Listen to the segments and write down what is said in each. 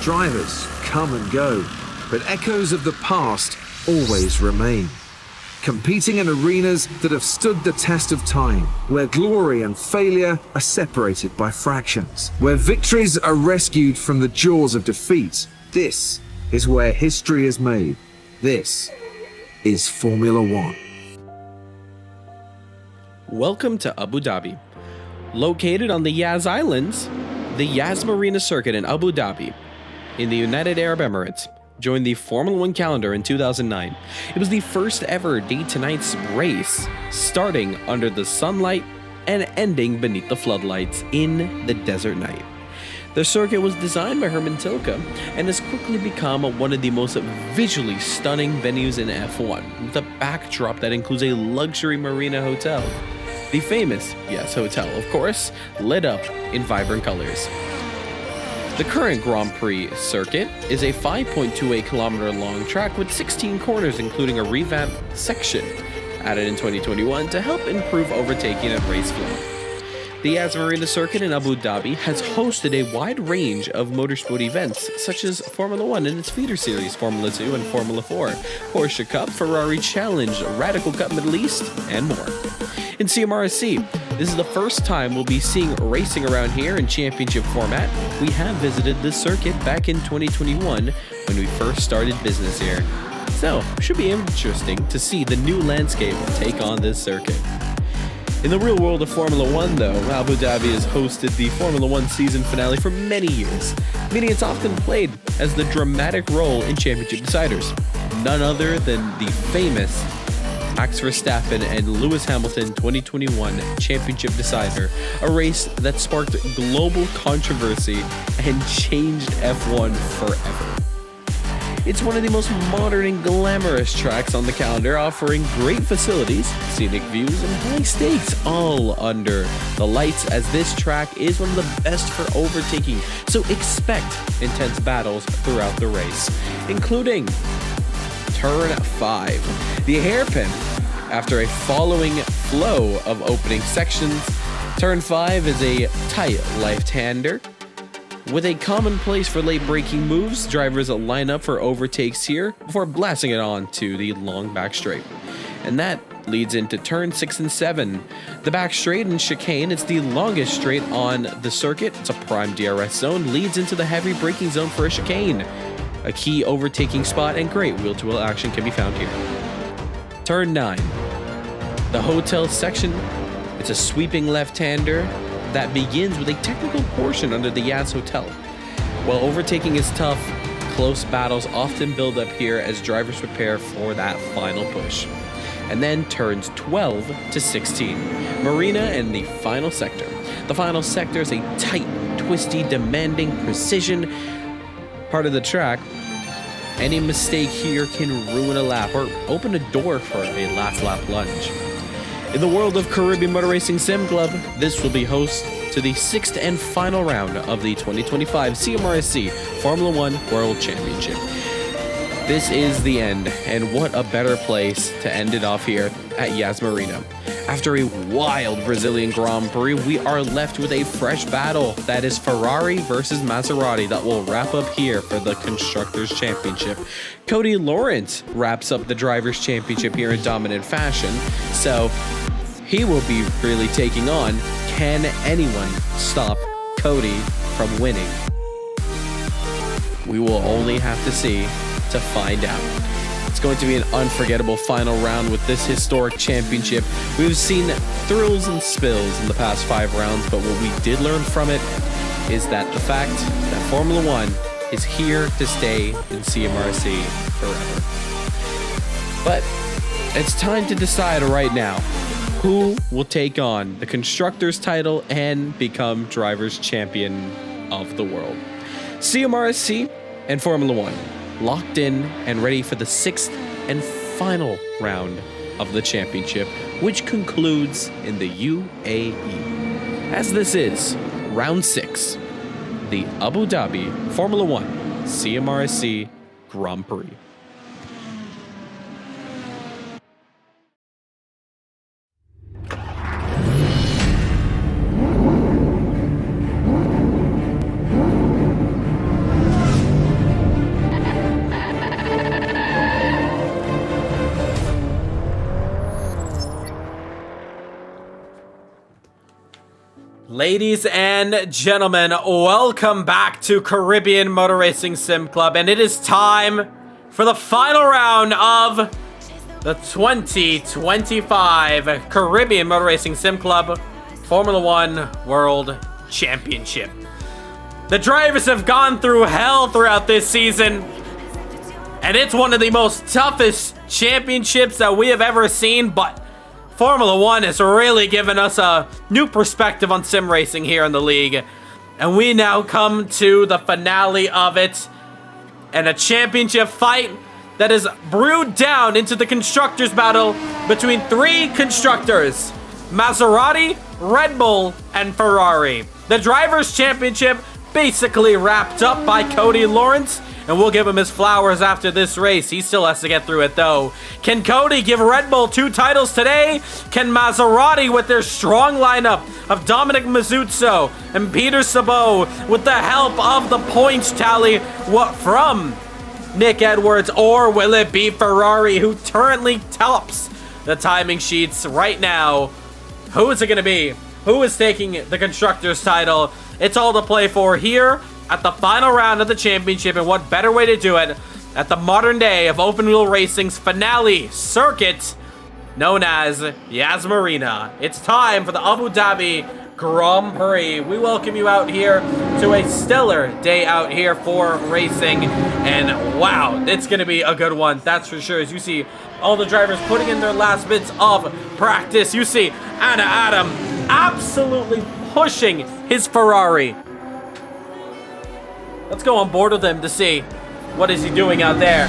Drivers come and go, but echoes of the past always remain. Competing in arenas that have stood the test of time, where glory and failure are separated by fractions, where victories are rescued from the jaws of defeat. This is where history is made. This is Formula One. Welcome to Abu Dhabi. Located on the Yas Islands, the Yas Marina circuit in Abu Dhabi, in the United Arab Emirates, joined the Formula One calendar in 2009. It was the first ever day-to-night race, starting under the sunlight and ending beneath the floodlights in the desert night. The circuit was designed by Herman Tilke and has quickly become one of the most visually stunning venues in F1, with a backdrop that includes a luxury marina hotel. The famous Yas Hotel, of course, lit up in vibrant colors. The current Grand Prix circuit is a 5.28 kilometer long track with 16 corners, including a revamped section added in 2021 to help improve overtaking and race flow. The Yas Marina circuit in Abu Dhabi has hosted a wide range of motorsport events, such as Formula One and its feeder series, Formula 2 and Formula 4, Porsche Cup, Ferrari Challenge, Radical Cup Middle East, and more. In CMRSC, this is the first time we'll be seeing racing around here in championship format. We have visited this circuit back in 2021 when we first started business here. So, it should be interesting to see the new landscape take on this circuit. In the real world of Formula One, though, Abu Dhabi has hosted the Formula One season finale for many years, meaning it's often played as the dramatic role in championship deciders. None other than the famous Max Verstappen and Lewis Hamilton 2021 championship decider, a race that sparked global controversy and changed F1 forever. It's one of the most modern and glamorous tracks on the calendar, offering great facilities, scenic views, and high stakes, all under the lights, as this track is one of the best for overtaking, so expect intense battles throughout the race, including Turn 5, the hairpin. After a following flow of opening sections, Turn 5 is a tight left-hander. With a common place for late braking moves, drivers line up for overtakes here before blasting it on to the long back straight. And that leads into Turn 6 and 7. The back straight and chicane, it's the longest straight on the circuit. It's a prime DRS zone, leads into the heavy braking zone for a chicane. A key overtaking spot and great wheel-to-wheel action can be found here. Turn 9. The hotel section, it's a sweeping left-hander that begins with a technical portion under the Yas Hotel. While overtaking is tough, close battles often build up here as drivers prepare for that final push. And then turns 12 to 16, Marina and the final sector. The final sector is a tight, twisty, demanding precision part of the track. Any mistake here can ruin a lap or open a door for a last lap lunge. In the world of Caribbean Motor Racing Sim Club, this will be host to the 6th and final round of the 2025 CMRSC Formula One World Championship. This is the end, and what a better place to end it off here at Yas Marina. After a wild Brazilian Grand Prix, we are left with a fresh battle that is Ferrari versus Maserati that will wrap up here for the Constructors' Championship. Cody Lawrence wraps up the Drivers' Championship here in dominant fashion, so he will be really taking on, can anyone stop Cody from winning? We will only have to see to find out. It's going to be an unforgettable final round with this historic championship. We've seen thrills and spills in the past 5 rounds, but what we did learn from it is that the fact that Formula One is here to stay in CMRSC forever. But it's time to decide right now who will take on the Constructors' title and become Drivers' Champion of the World. CMRSC and Formula One locked in and ready for the 6th and final round of the championship, which concludes in the UAE. As this is round 6, the Abu Dhabi Formula One CMRSC Grand Prix. Ladies and gentlemen, welcome back to Caribbean Motor Racing Sim Club, and it is time for the final round of the 2025 Caribbean Motor Racing Sim Club Formula 1 World Championship. The drivers have gone through hell throughout this season, and it's one of the most toughest championships that we have ever seen, but Formula 1 has really given us a new perspective on sim racing here in the league. And we now come to the finale of it, and a championship fight that is brewed down into the constructors battle between three constructors: Maserati, Red Bull, and Ferrari. The drivers' championship basically wrapped up by Cody Lawrence, and we'll give him his flowers after this race. He still has to get through it, though. Can Cody give Red Bull 2 titles today? Can Maserati, with their strong lineup of Dominic Mazuzzo and Peter Sabot, with the help of the points tally from Nick Edwards, or will it be Ferrari, who currently tops the timing sheets right now? Who is it going to be? Who is taking the Constructors' title? It's all to play for here at the final round of the championship, and what better way to do it at the modern day of open wheel racing's finale circuit known as Yas Marina. It's time for the Abu Dhabi Grand Prix. We welcome you out here to a stellar day out here for racing, and wow, it's gonna be a good one, that's for sure. As you see all the drivers putting in their last bits of practice, you see Anna Adam absolutely pushing his Ferrari. Let's go on board with him to see what is he doing out there.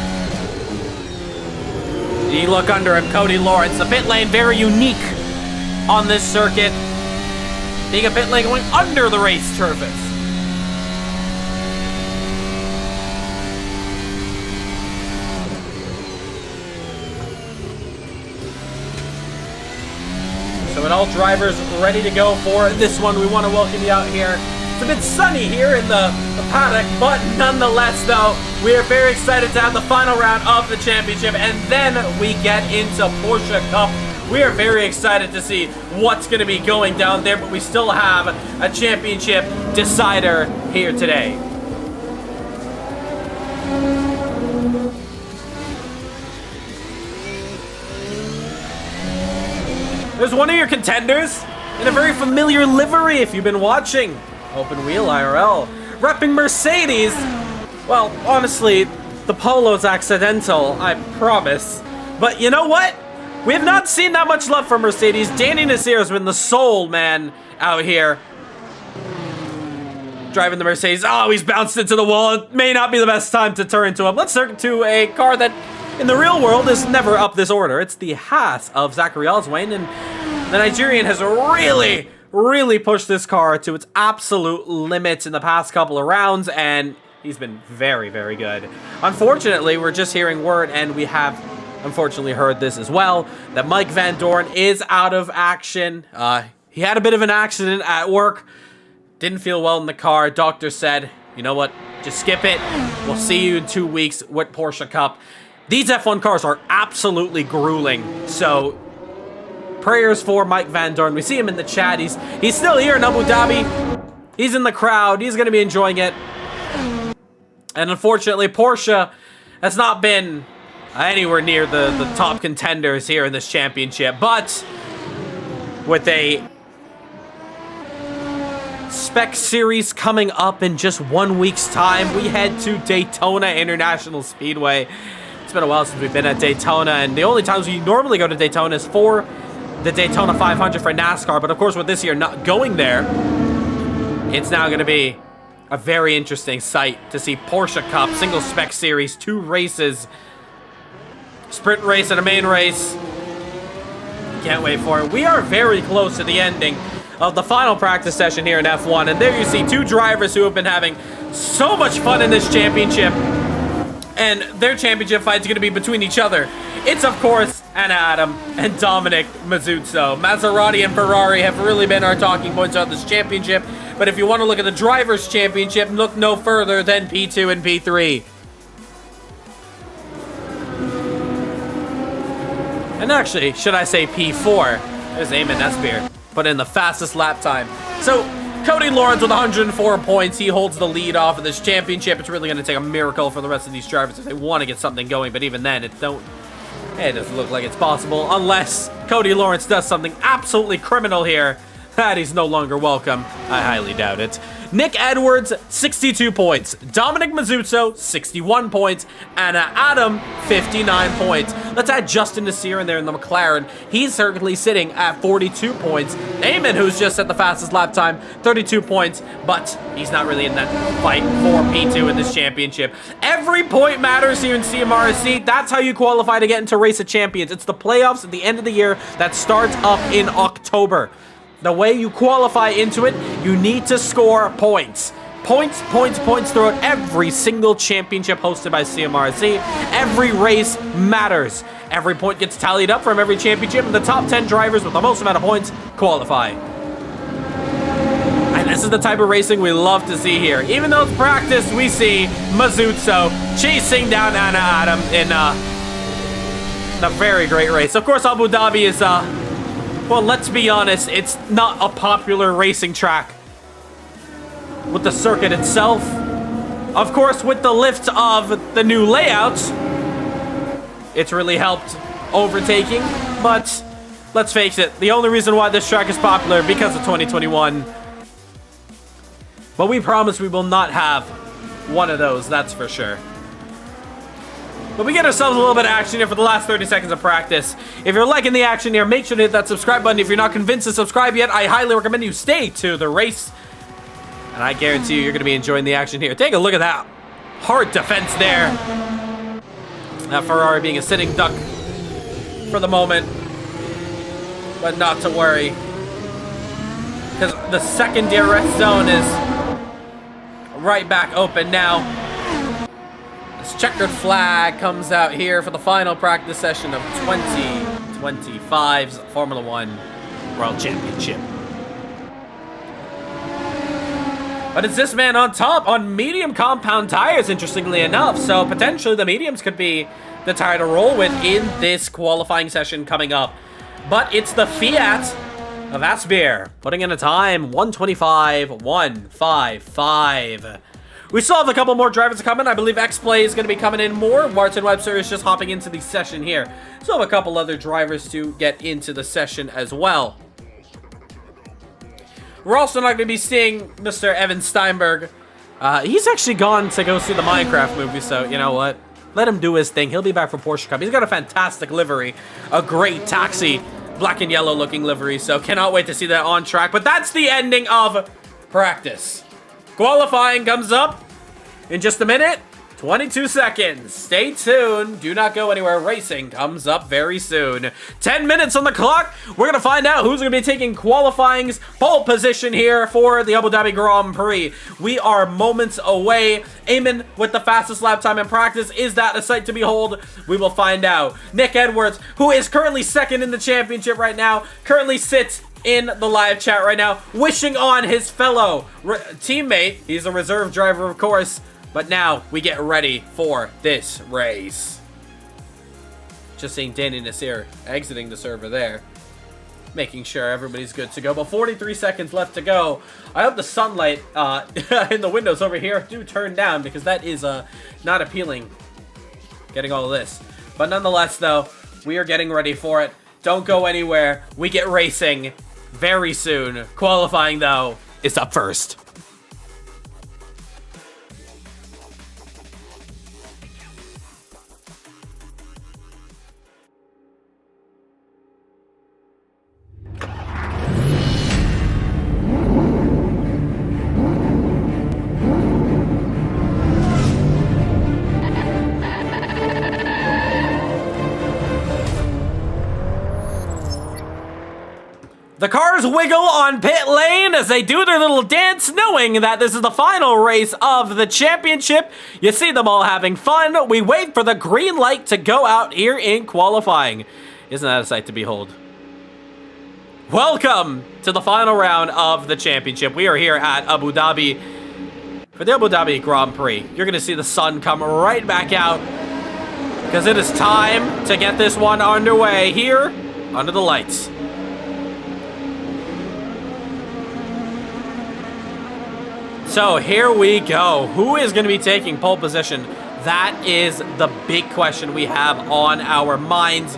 You look under him, Cody Lawrence. The pit lane very unique on this circuit, being a pit lane going under the race surface. So with all drivers ready to go for this one, we want to welcome you out here. It's a bit sunny here in the paddock, but nonetheless, though, we are very excited to have the final round of the championship, and then we get into Porsche Cup. We are very excited to see what's going to be going down there, but we still have a championship decider here today. There's one of your contenders in a very familiar livery if you've been watching Open Wheel IRL, repping Mercedes. Well, honestly, the polo's accidental, I promise. But you know what? We have not seen that much love from Mercedes. Danny Nasir has been the sole man out here driving the Mercedes. Oh, he's bounced into the wall. It may not be the best time to turn into him. Let's turn to a car that in the real world is never up this order. It's the Haas of Zachary Oswayne, and the Nigerian has really pushed this car to its absolute limits in the past couple of rounds, and he's been very good. Unfortunately, we're just hearing word, and we have unfortunately heard this as well, that Mike Van Dorn is out of action. He had a bit of an accident at work, didn't feel well in the car. Doctor said, you know what, just skip it. We'll see you in 2 weeks with Porsche Cup. These F1 cars are absolutely grueling, so prayers for Mike Van Dorn. We see him in the chat. He's still here in Abu Dhabi. He's in the crowd. He's going to be enjoying it. And unfortunately, Porsche has not been anywhere near the top contenders here in this championship. But with a spec series coming up in just 1 week's time, we head to Daytona International Speedway. It's been a while since we've been at Daytona, and the only times we normally go to Daytona is for the Daytona 500 for NASCAR. But of course, with this year not going there, it's now going to be a very interesting sight to see Porsche Cup, single spec series, 2 races, sprint race and a main race. Can't wait for it. We are very close to the ending of the final practice session here in F1, and there you see 2 drivers who have been having so much fun in this championship, and their championship fight is going to be between each other. It's, of course, Anna Adam and Dominic Mazuzzo. Maserati and Ferrari have really been our talking points on this championship, but if you want to look at the Drivers' Championship, look no further than P2 and P3. And actually, should I say P4? There's Eamon Nesbier, put in the fastest lap time. So, Cody Lawrence with 104 points. He holds the lead off of this championship. It's really going to take a miracle for the rest of these drivers if they want to get something going. But even then, it doesn't look like it's possible unless Cody Lawrence does something absolutely criminal here. That he's no longer welcome. I highly doubt it. Nick Edwards, 62 points. Dominic Mazzuzzo, 61 points. And Adam, 59 points. Let's add Justin Nasir in there in the McLaren. He's currently sitting at 42 points. Eamon, who's just at the fastest lap time, 32 points. But he's not really in that fight for P2 in this championship. Every point matters here in CMRSC. That's how you qualify to get into Race of Champions. It's the playoffs at the end of the year that starts up in October. The way you qualify into it, you need to score points. Points throughout every single championship hosted by CMRSC. Every race matters. Every point gets tallied up from every championship, and the top 10 drivers with the most amount of points qualify. And this is the type of racing we love to see here. Even though it's practice, we see Mazzuzzo chasing down Anna Adam in a very great race. Of course, Abu Dhabi is... well, let's be honest, it's not a popular racing track with the circuit itself. Of course, with the lift of the new layout, it's really helped overtaking. But let's face it, the only reason why this track is popular because of 2021. But we promise we will not have one of those, that's for sure. But we get ourselves a little bit of action here for the last 30 seconds of practice. If you're liking the action here, make sure to hit that subscribe button. If you're not convinced to subscribe yet, I highly recommend you stay to the race. And I guarantee you're going to be enjoying the action here. Take a look at that hard defense there. That Ferrari being a sitting duck for the moment. But not to worry. Because the second DRS zone is right back open now. This checkered flag comes out here for the final practice session of 2025's Formula 1 World Championship. But it's this man on top on medium compound tires, interestingly enough. So potentially the mediums could be the tire to roll with in this qualifying session coming up. But it's the Fiat of Asbeer, putting in a time 1:25.155. We still have a couple more drivers coming. I believe X-Play is going to be coming in more. Martin Webster is just hopping into the session here. Still have a couple other drivers to get into the session as well. We're also not going to be seeing Mr. Evan Steinberg. He's actually gone to go see the Minecraft movie, so you know what? Let him do his thing. He'll be back for Porsche Cup. He's got a fantastic livery. A great taxi, black and yellow looking livery, so cannot wait to see that on track. But that's the ending of practice. Qualifying comes up in just a minute. 22 seconds. Stay tuned. Do not go anywhere. Racing comes up very soon. 10 minutes on the clock. We're going to find out who's going to be taking qualifying's pole position here for the Abu Dhabi Grand Prix. We are moments away. Eamon with the fastest lap time in practice. Is that a sight to behold? We will find out. Nick Edwards, who is currently second in the championship right now, currently sits in the live chat right now, wishing on his fellow teammate. He's a reserve driver, of course. But now we get ready for this race. Just seeing Danny Nasir exiting the server there. Making sure everybody's good to go. But 43 seconds left to go. I hope the sunlight in the windows over here do turn down, because that is not appealing. Getting all of this. But nonetheless, though, we are getting ready for it. Don't go anywhere. We get racing very soon. Qualifying, though, is up first. The cars wiggle on pit lane as they do their little dance, knowing that this is the final race of the championship. You see them all having fun. We wait for the green light to go out here in qualifying. Isn't that a sight to behold? Welcome to the final round of the championship. We are here at Abu Dhabi for the Abu Dhabi Grand Prix. You're going to see the sun come right back out because it is time to get this one underway here under the lights. So here we go. Who is going to be taking pole position? That is the big question we have on our minds.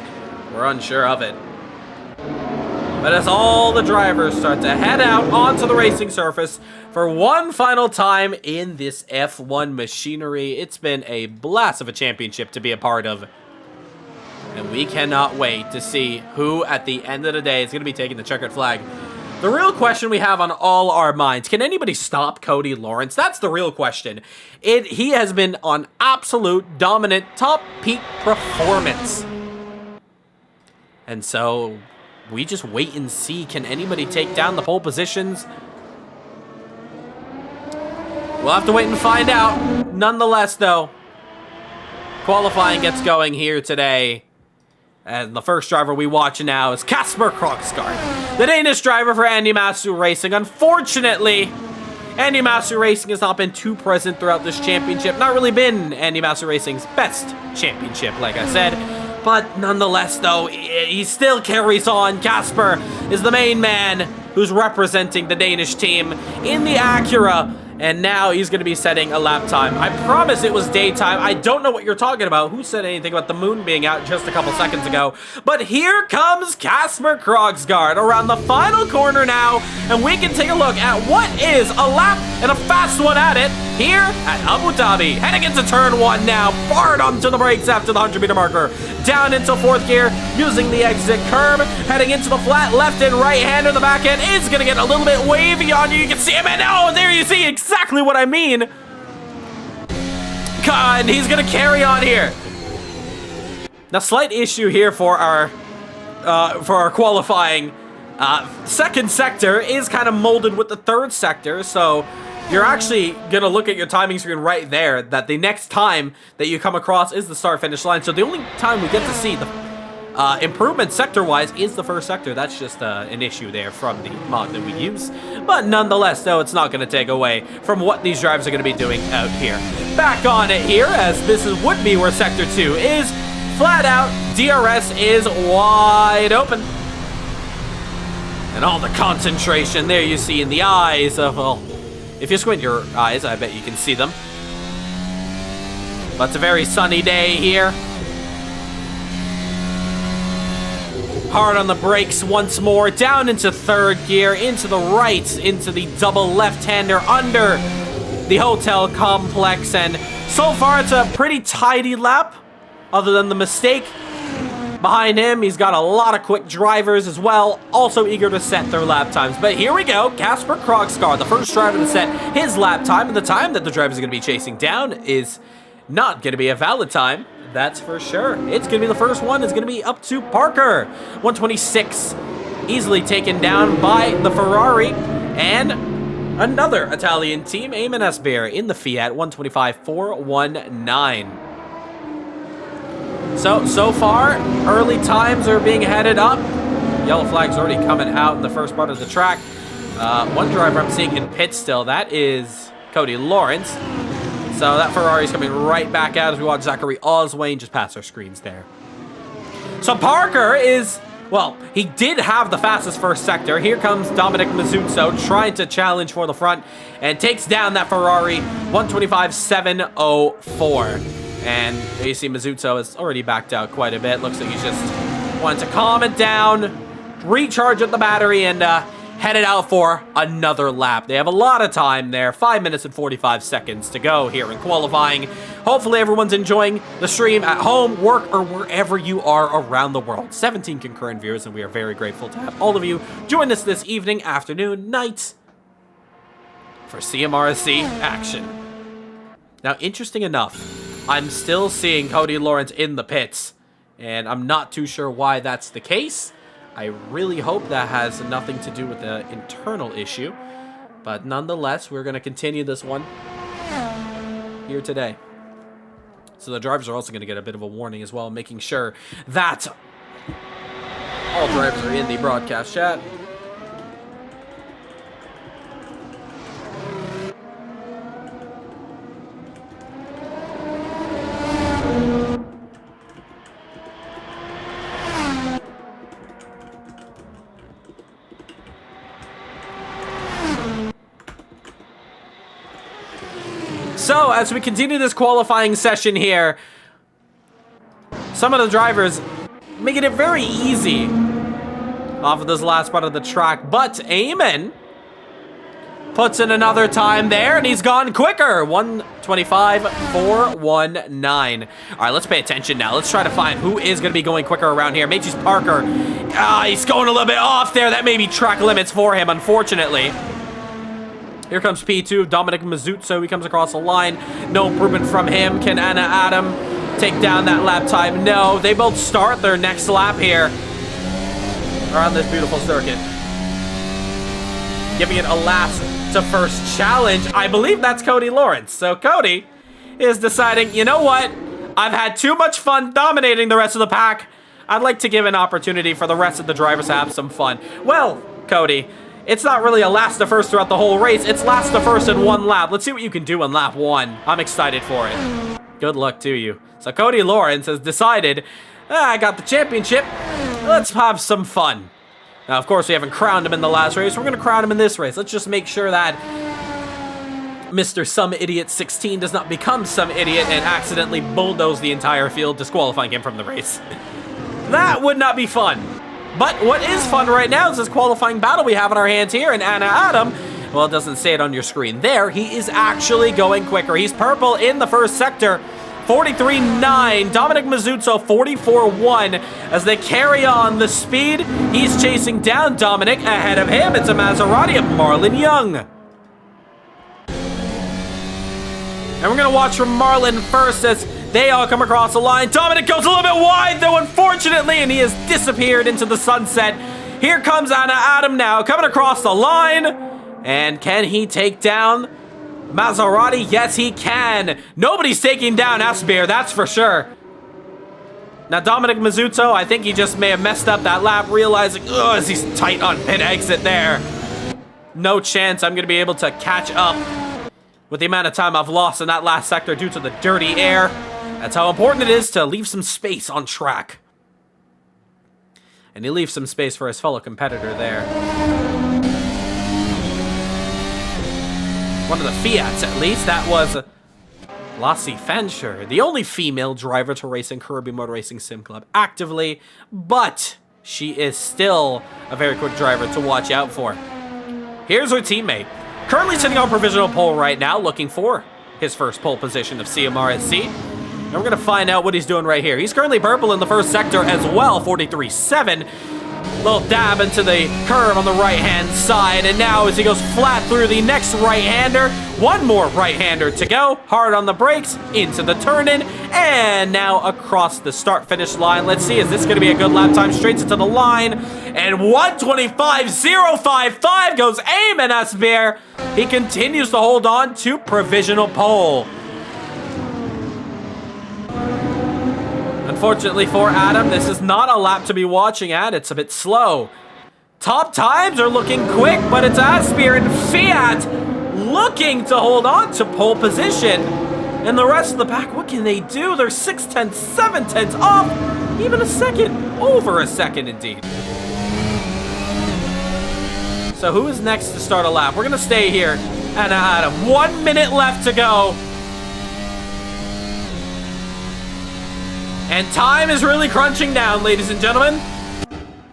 We're unsure of it. But as all the drivers start to head out onto the racing surface for one final time in this F1 machinery, it's been a blast of a championship to be a part of. And we cannot wait to see who at the end of the day is going to be taking the checkered flag. The real question we have on all our minds, can anybody stop Cody Lawrence? That's the real question. He has been on absolute dominant top peak performance. And so we just wait and see, can anybody take down the pole positions? We'll have to wait and find out. Nonetheless, though, qualifying gets going here today. And the first driver we watch now is Kasper Krogsgaard, the Danish driver for Andy Masu Racing. Unfortunately, Andy Masu Racing has not been too present throughout this championship. Not really been Andy Masu Racing's best championship, like I said. But nonetheless, though, he still carries on. Kasper is the main man who's representing the Danish team in the Acura. And now he's going to be setting a lap time. I promise it was daytime. I don't know what you're talking about. Who said anything about the moon being out just a couple seconds ago? But here comes Kasper Krogsgaard around the final corner now. And we can take a look at what is a lap and a fast one at it here at Abu Dhabi. Heading into turn one now. Hard onto the brakes after the 100-meter marker. Down into fourth gear using the exit curb. Heading into the flat left and right hander. The back end is going to get a little bit wavy on you. You can see him. And oh, there you see exactly what I mean. God, and he's going to carry on here. Now, slight issue here for our qualifying. Second sector is kind of molded with the third sector, so you're actually going to look at your timing screen right there that the next time that you come across is the start-finish line. So the only time we get to see the improvement sector-wise is the first sector. That's just an issue there from the mod that we use. But nonetheless, though, it's not going to take away from what these drivers are going to be doing out here. Back on it here, as this would be where Sector 2 is. Flat out, DRS is wide open. And all the concentration there you see in the eyes of, well, if you squint your eyes, I bet you can see them. But it's a very sunny day here. Hard on the brakes once more, down into third gear, into the right, into the double left-hander under the hotel complex, and so far it's a pretty tidy lap, other than the mistake behind him. He's got a lot of quick drivers as well, also eager to set their lap times. But here we go, Kasper Krogsgaard, the first driver to set his lap time, and the time that the drivers are going to be chasing down is not going to be a valid time. That's for sure. It's going to be the first one. It's going to be up to Parker. 126, easily taken down by the Ferrari. And another Italian team, Eamon Esbear, in the Fiat 125.419. So far, early times are being headed up. Yellow flag's already coming out in the first part of the track. One driver I'm seeing in pit still, that is Cody Lawrence. So that Ferrari's coming right back out as we watch Zachary Oswayne just pass our screens there. So Parker is, well, he did have the fastest first sector. Here comes Dominic Mazzucco trying to challenge for the front and takes down that Ferrari 125.704. And you see Mazzucco has already backed out quite a bit. Looks like he's just wanted to calm it down, recharge up the battery, and headed out for another lap. They have a lot of time there, 5 minutes and 45 seconds to go here in qualifying. Hopefully everyone's enjoying the stream at home, work, or wherever you are around the world. 17 concurrent viewers, and we are very grateful to have all of you join us this evening, afternoon, night for CMRSC action. Now, interesting enough, I'm still seeing Cody Lawrence in the pits, and I'm not too sure why that's the case. I really hope that has nothing to do with the internal issue. But nonetheless, we're going to continue this one here today. So the drivers are also going to get a bit of a warning as well, making sure that all drivers are in the broadcast chat. as we continue this qualifying session here, some of the drivers making it very easy off of this last part of the track, but Eamon puts in another time there, and he's gone quicker. 1:25.419. All right, let's pay attention now. Let's try to find who is going to be going quicker around here. Macy's Parker. He's going a little bit off there. That may be track limits for him, unfortunately. Here comes P2, Dominic Mazzuzzo. He comes across the line. No improvement from him. Can Anna Adam take down that lap time? No. They both start their next lap here around this beautiful circuit. Giving it a last to first challenge. I believe that's Cody Lawrence. So Cody is deciding, you know what? I've had too much fun dominating the rest of the pack. I'd like to give an opportunity for the rest of the drivers to have some fun. Well, Cody, it's not really a last to first throughout the whole race. It's last to first in one lap. Let's see what you can do in lap 1. I'm excited for it. Good luck to you. So Cody Lawrence has decided, I got the championship. Let's have some fun. Now, of course, we haven't crowned him in the last race. We're going to crown him in this race. Let's just make sure that Mr. Some Idiot 16 does not become some idiot and accidentally bulldoze the entire field, disqualifying him from the race. That would not be fun. But what is fun right now is this qualifying battle we have in our hands here, and Anna Adam, well, it doesn't say it on your screen there. He is actually going quicker. He's purple in the first sector. 43.9, Dominic Mazzuzzo 44.1 as they carry on the speed. He's chasing down Dominic. Ahead of him, it's a Maserati of Marlon Young. And we're going to watch from Marlon first as they all come across the line. Dominic goes a little bit wide, though, unfortunately, and he has disappeared into the sunset. Here comes Anna Adam now, coming across the line. And can he take down Maserati? Yes, he can. Nobody's taking down Asbeer, that's for sure. Now, Dominic Mazzuzzo, I think he just may have messed up that lap, realizing, as he's tight on pit exit there. No chance I'm going to be able to catch up with the amount of time I've lost in that last sector due to the dirty air. That's how important it is to leave some space on track. And he leaves some space for his fellow competitor there. One of the Fiats, at least. That was Lassie Fancher, the only female driver to race in Kirby Motor Racing Sim Club actively, but she is still a very quick driver to watch out for. Here's her teammate, currently sitting on provisional pole right now, looking for his first pole position of CMRSC. And we're going to find out what he's doing right here. He's currently purple in the first sector as well, 43.7. Little dab into the curve on the right-hand side, and now as he goes flat through the next right-hander, one more right-hander to go, hard on the brakes, into the turn-in, and now across the start-finish line. Let's see, is this going to be a good lap time? Straight into the line, and 1:25.055 goes Eamon Asbeer. He continues to hold on to provisional pole. Unfortunately for Adam, this is not a lap to be watching at. It's a bit slow. Top times are looking quick, but it's Asbeer and Fiat looking to hold on to pole position. And the rest of the pack, what can they do? They're 6/10, 7/10 off, even a second, over a second indeed. So who is next to start a lap? We're gonna stay here. Anna Adam, 1 minute left to go. And time is really crunching down, ladies and gentlemen,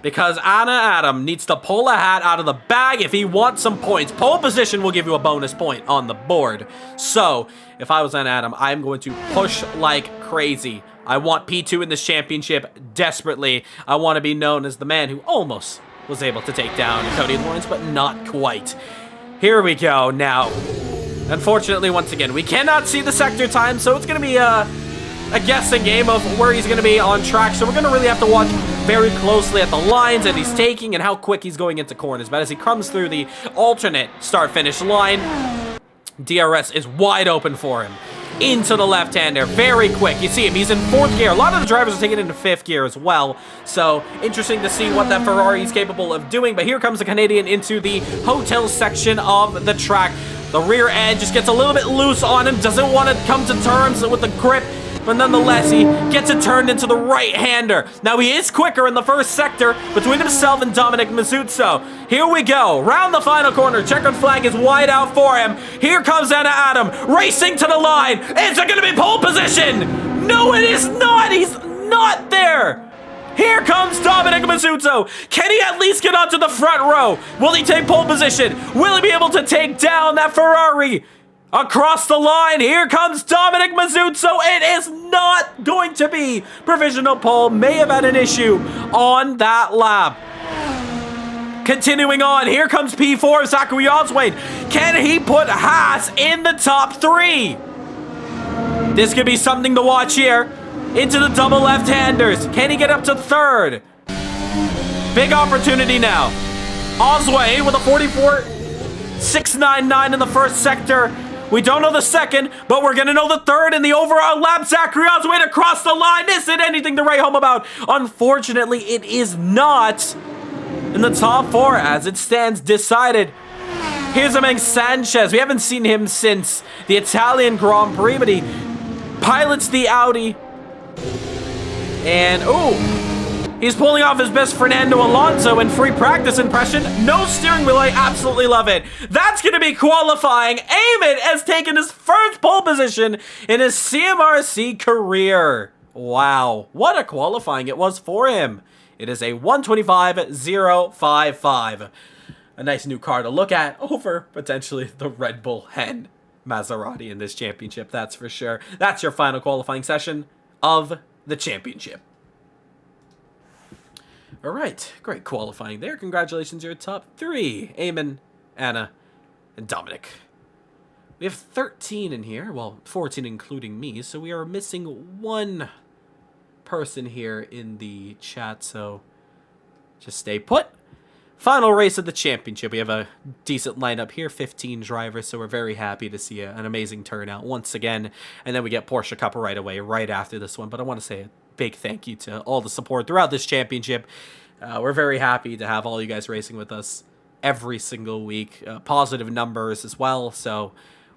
because Anna Adam needs to pull a hat out of the bag if he wants some points. Pole position will give you a bonus point on the board. So, if I was Anna Adam, I'm going to push like crazy. I want P2 in this championship desperately. I want to be known as the man who almost was able to take down Cody Lawrence, but not quite. Here we go now. Unfortunately, once again, we cannot see the sector time, so it's going to be a guessing game of where he's going to be on track. So we're going to really have to watch very closely at the lines that he's taking and how quick he's going into corners. But as he comes through the alternate start-finish line, DRS is wide open for him. Into the left-hander, very quick. You see him, he's in 4th gear. A lot of the drivers are taking it into 5th gear as well. So interesting to see what that Ferrari is capable of doing. But here comes the Canadian into the hotel section of the track. The rear end just gets a little bit loose on him. Doesn't want to come to terms with the grip. but nonetheless, he gets it turned into the right-hander. Now, he is quicker in the first sector between himself and Dominic Mazzucco. Here we go. Round the final corner. Checkered flag is wide out for him. Here comes Anna Adam racing to the line. Is it going to be pole position? No, it is not. He's not there. Here comes Dominic Mazzucco. Can he at least get onto the front row? Will he take pole position? Will he be able to take down that Ferrari? Across the line, here comes Dominic Mazzucco. It is not going to be provisional pole. May have had an issue on that lap. Continuing on, here comes P4, Zachary Oswald. Can he put Haas in the top 3? This could be something to watch here. Into the double left-handers. Can he get up to 3rd? Big opportunity now. Oswald with a 44.699 in the first sector. We don't know the second, but we're going to know the 3rd in the overall lap. Zachary Oswald across the line. Is it anything to write home about? Unfortunately, it is not in the top 4 as it stands decided. Here's Ameng Sanchez. We haven't seen him since the Italian Grand Prix, but he pilots the Audi. And, he's pulling off his best Fernando Alonso in free practice impression. No steering wheel. I absolutely love it. That's going to be qualifying. Eamon has taken his first pole position in his CMRSC career. Wow. What a qualifying it was for him. It is a 125.055. A nice new car to look at over potentially the Red Bull and Maserati in this championship. That's for sure. That's your final qualifying session of the championship. All right, great qualifying there. Congratulations, you're top 3. Eamon, Anna, and Dominic. We have 13 in here. Well, 14 including me. So we are missing 1 person here in the chat. So just stay put. Final race of the championship. We have a decent lineup here, 15 drivers, so we're very happy to see an amazing turnout once again. And then we get Porsche Cup right away, right after this one. But I want to say a big thank you to all the support throughout this championship. We're very happy to have all you guys racing with us every single week. Positive numbers as well, so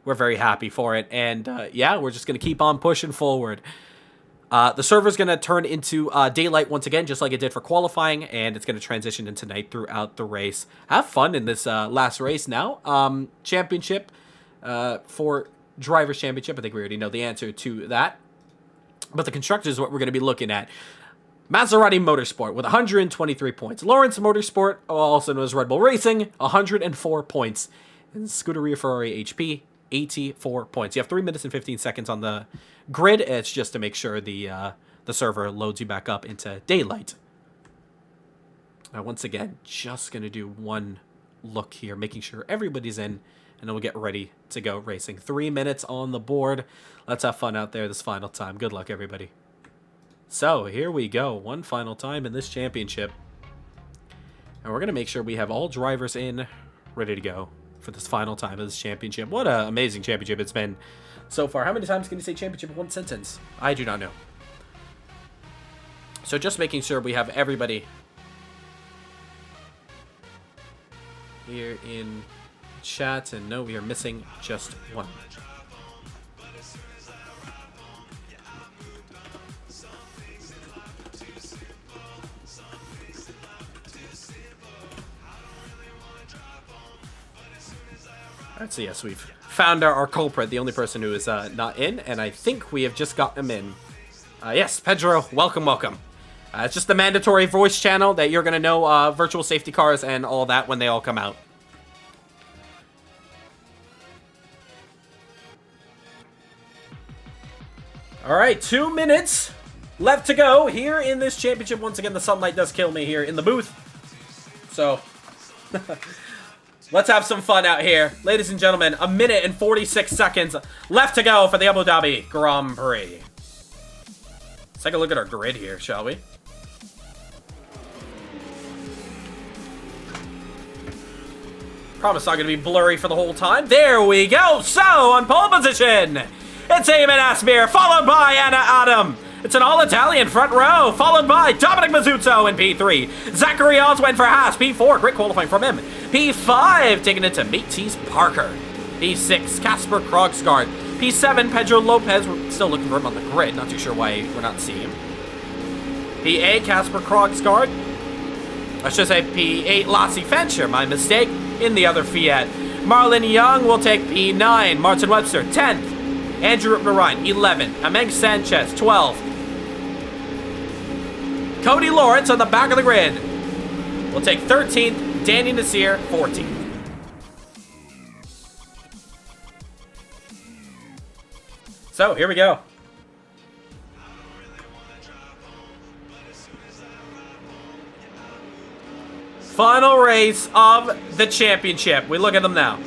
we're very happy for it. And yeah, we're just going to keep on pushing forward. The server's going to turn into daylight once again, just like it did for qualifying, and it's going to transition into night throughout the race. Have fun in this last race now. Championship for Drivers' Championship. I think we already know the answer to that. But the Constructors is what we're going to be looking at. Maserati Motorsport with 123 points. Lawrence Motorsport, also known as Red Bull Racing, 104 points. And Scuderia Ferrari HP, 84 points. You have 3 minutes and 15 seconds on the grid. It's just to make sure the server loads you back up into daylight. Once again, just going to do one look here, making sure everybody's in, and then we'll get ready to go racing. 3 minutes on the board. Let's have fun out there this final time. Good luck, everybody. So, here we go. One final time in this championship. And we're going to make sure we have all drivers in, ready to go for this final time of this championship. What an amazing championship it's been so far. How many times can you say championship in one sentence? I do not know. So just making sure we have everybody here in chat. And no, we are missing just one. Alright, so yes, we've found our culprit, the only person who is not in, and I think we have just got him in. Yes, Pedro, welcome, welcome. It's just the mandatory voice channel that you're going to know virtual safety cars and all that when they all come out. Alright, 2 minutes left to go here in this championship. Once again, the sunlight does kill me here in the booth. So... let's have some fun out here. Ladies and gentlemen, 1 minute and 46 seconds left to go for the Abu Dhabi Grand Prix. Let's take a look at our grid here, shall we? Promise not going to be blurry for the whole time. There we go. So, on pole position, it's Eamon Asmir, followed by Anna Adam. It's an all-Italian front row, followed by Dominic Mazzucco in P3. Zachary Oswald for Haas, P4, great qualifying from him. P5, taking it to Matisse Parker. P6, Casper Krogsgaard. P7, Pedro Lopez. We're still looking for him on the grid. Not too sure why we're not seeing him. P8, Kasper Krogsgaard. I should say P8, Lassie Fencher. My mistake. In the other Fiat. Marlon Young will take P9. Martin Webster, 10th. Andrew Ryan, 11. Ameng Sanchez, 12. Cody Lawrence on the back of the grid will take 13th. Danny Nasir, 14th. So, here we go. Final race of the championship. We look at them now.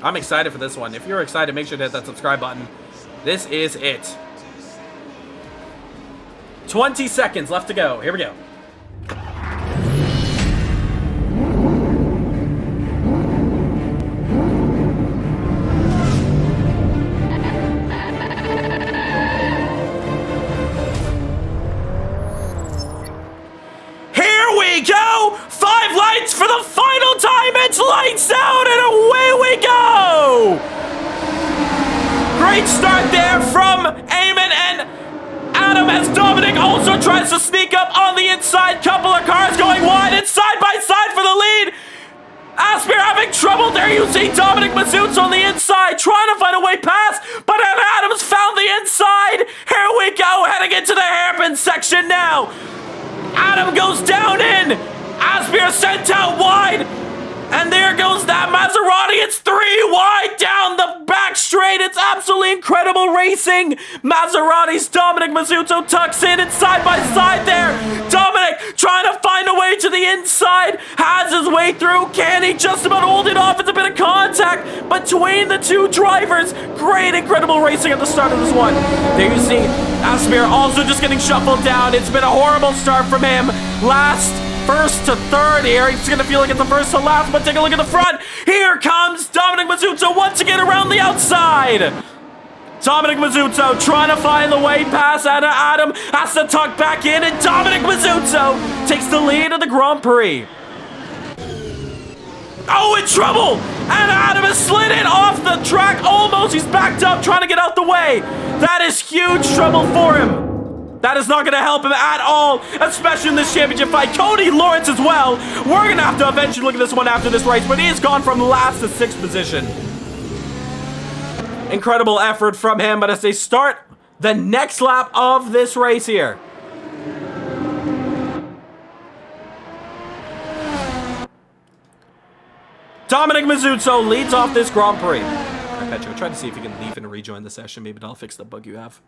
I'm excited for this one. If you're excited, make sure to hit that subscribe button. This is it. 20 seconds left to go. Here we go. Go! 5 lights for the final time. It's lights out and away we go! Great start there from Eamon and Adam as Dominic also tries to sneak up on the inside. Couple of cars going wide and side by side for the lead. Aspire having trouble there. You see Dominic Mazzucci on the inside trying to find a way past, but Adams found the inside. Here we go, heading into the hairpin section now. Adam goes down in. Aspire sent out wide. And there goes that Maserati. It's 3 wide down the back straight. It's absolutely incredible racing. Maserati's Dominic Mazzucci tucks in and side by side there. Dominic trying to find a way to the inside. Has his way through. Can he just about hold it off? It's a bit of contact between the two drivers. Great, incredible racing at the start of this one. There you see Aspire also just getting shuffled down. It's been a horrible start from him. First to third here. He's going to feel like it's the first to last, but take a look at the front. Here comes Dominic Mazzucci once again around the outside. Dominic Mazzucci trying to find the way past Adam. Has to tuck back in, and Dominic Mazzucci takes the lead of the Grand Prix. Oh, in trouble! And Adam has slid it off the track almost. He's backed up trying to get out the way. That is huge trouble for him. That is not going to help him at all, especially in this championship fight. Cody Lawrence as well. We're going to have to eventually look at this one after this race, but he has gone from last to 6th position. Incredible effort from him, but as they start the next lap of this race here. Dominic Mazzucci leads off this Grand Prix. All right, Petro, try to see if you can leave and rejoin the session. Maybe that'll fix the bug you have.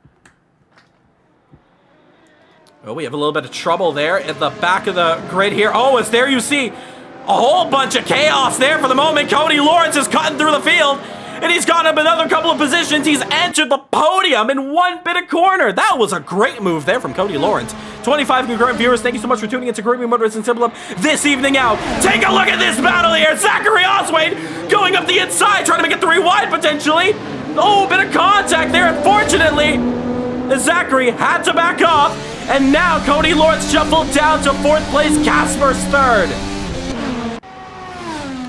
Oh, we have a little bit of trouble there at the back of the grid here. Oh, it's there you see a whole bunch of chaos there for the moment. Cody Lawrence is cutting through the field, and he's gone up another couple of positions. He's entered the podium in one bit of corner. That was a great move there from Cody Lawrence. 25 concurrent viewers, thank you so much for tuning into Caribbean Motorists and Simple Up this evening out. Take a look at this battle here. Zachary Oswald going up the inside, trying to make it 3 wide potentially. Oh, bit of contact there. Unfortunately, Zachary had to back off. And now Cody Lawrence shuffled down to 4th place, Kasper's 3rd.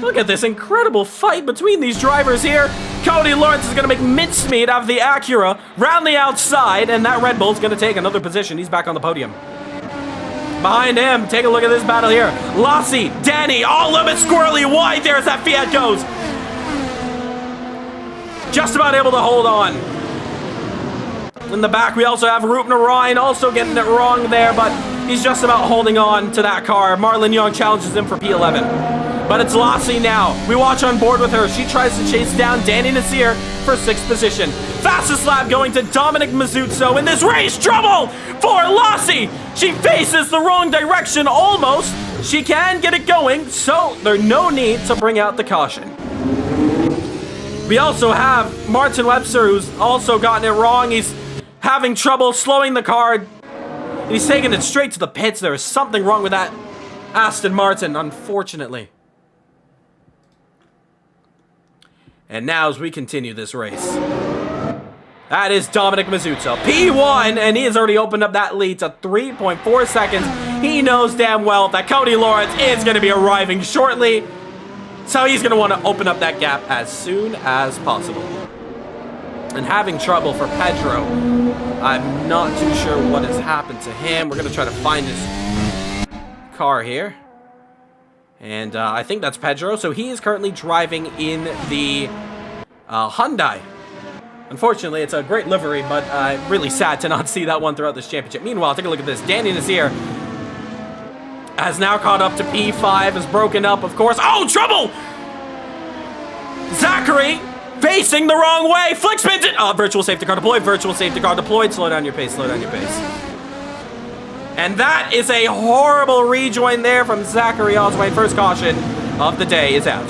Look at this incredible fight between these drivers here. Cody Lawrence is going to make mincemeat out of the Acura, round the outside, and that Red Bull's going to take another position. He's back on the podium. Behind him, take a look at this battle here. Lassie, Danny, all a little bit squirrely wide there as that Fiat goes. Just about able to hold on. In the back, we also have Rupner Ryan also getting it wrong there, but he's just about holding on to that car. Marlon Young challenges him for P11. But it's Lassie now. We watch on board with her. She tries to chase down Danny Nasir for 6th position. Fastest lap going to Dominic Mazzucci in this race. Trouble for Lassie. She faces the wrong direction almost. She can get it going, so there's no need to bring out the caution. We also have Martin Webster, who's also gotten it wrong. He's having trouble slowing the car. He's taking it straight to the pits. There is something wrong with that Aston Martin, unfortunately. And now as we continue this race, that is Dominic Mazzucci, P1, and he has already opened up that lead to 3.4 seconds. He knows damn well that Cody Lawrence is going to be arriving shortly. So he's going to want to open up that gap as soon as possible. And having trouble for Pedro. I'm not too sure what has happened to him. We're going to try to find his car here. And I think that's Pedro. So he is currently driving in the Hyundai. Unfortunately, it's a great livery, but really sad to not see that one throughout this championship. Meanwhile, take a look at this. Danny Nazir has now caught up to P5, has broken up, of course. Oh, trouble! Zachary facing the wrong way. Flick spins it. Oh, virtual safety car deployed. Virtual safety car deployed. Slow down your pace. Slow down your pace. And that is a horrible rejoin there from Zachary Osway. First caution of the day is out.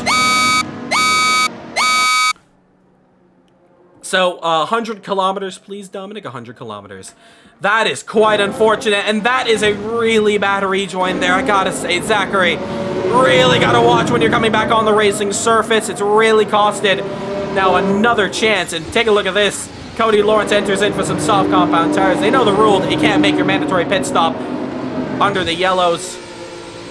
So, 100 kilometers, please, Dominic. 100 kilometers. That is quite unfortunate, and that is a really bad rejoin there. I gotta say, Zachary, really gotta watch when you're coming back on the racing surface. It's really costed now another chance. And take a look at this. Cody Lawrence enters in for some soft compound tires. They know the rule that you can't make your mandatory pit stop under the yellows.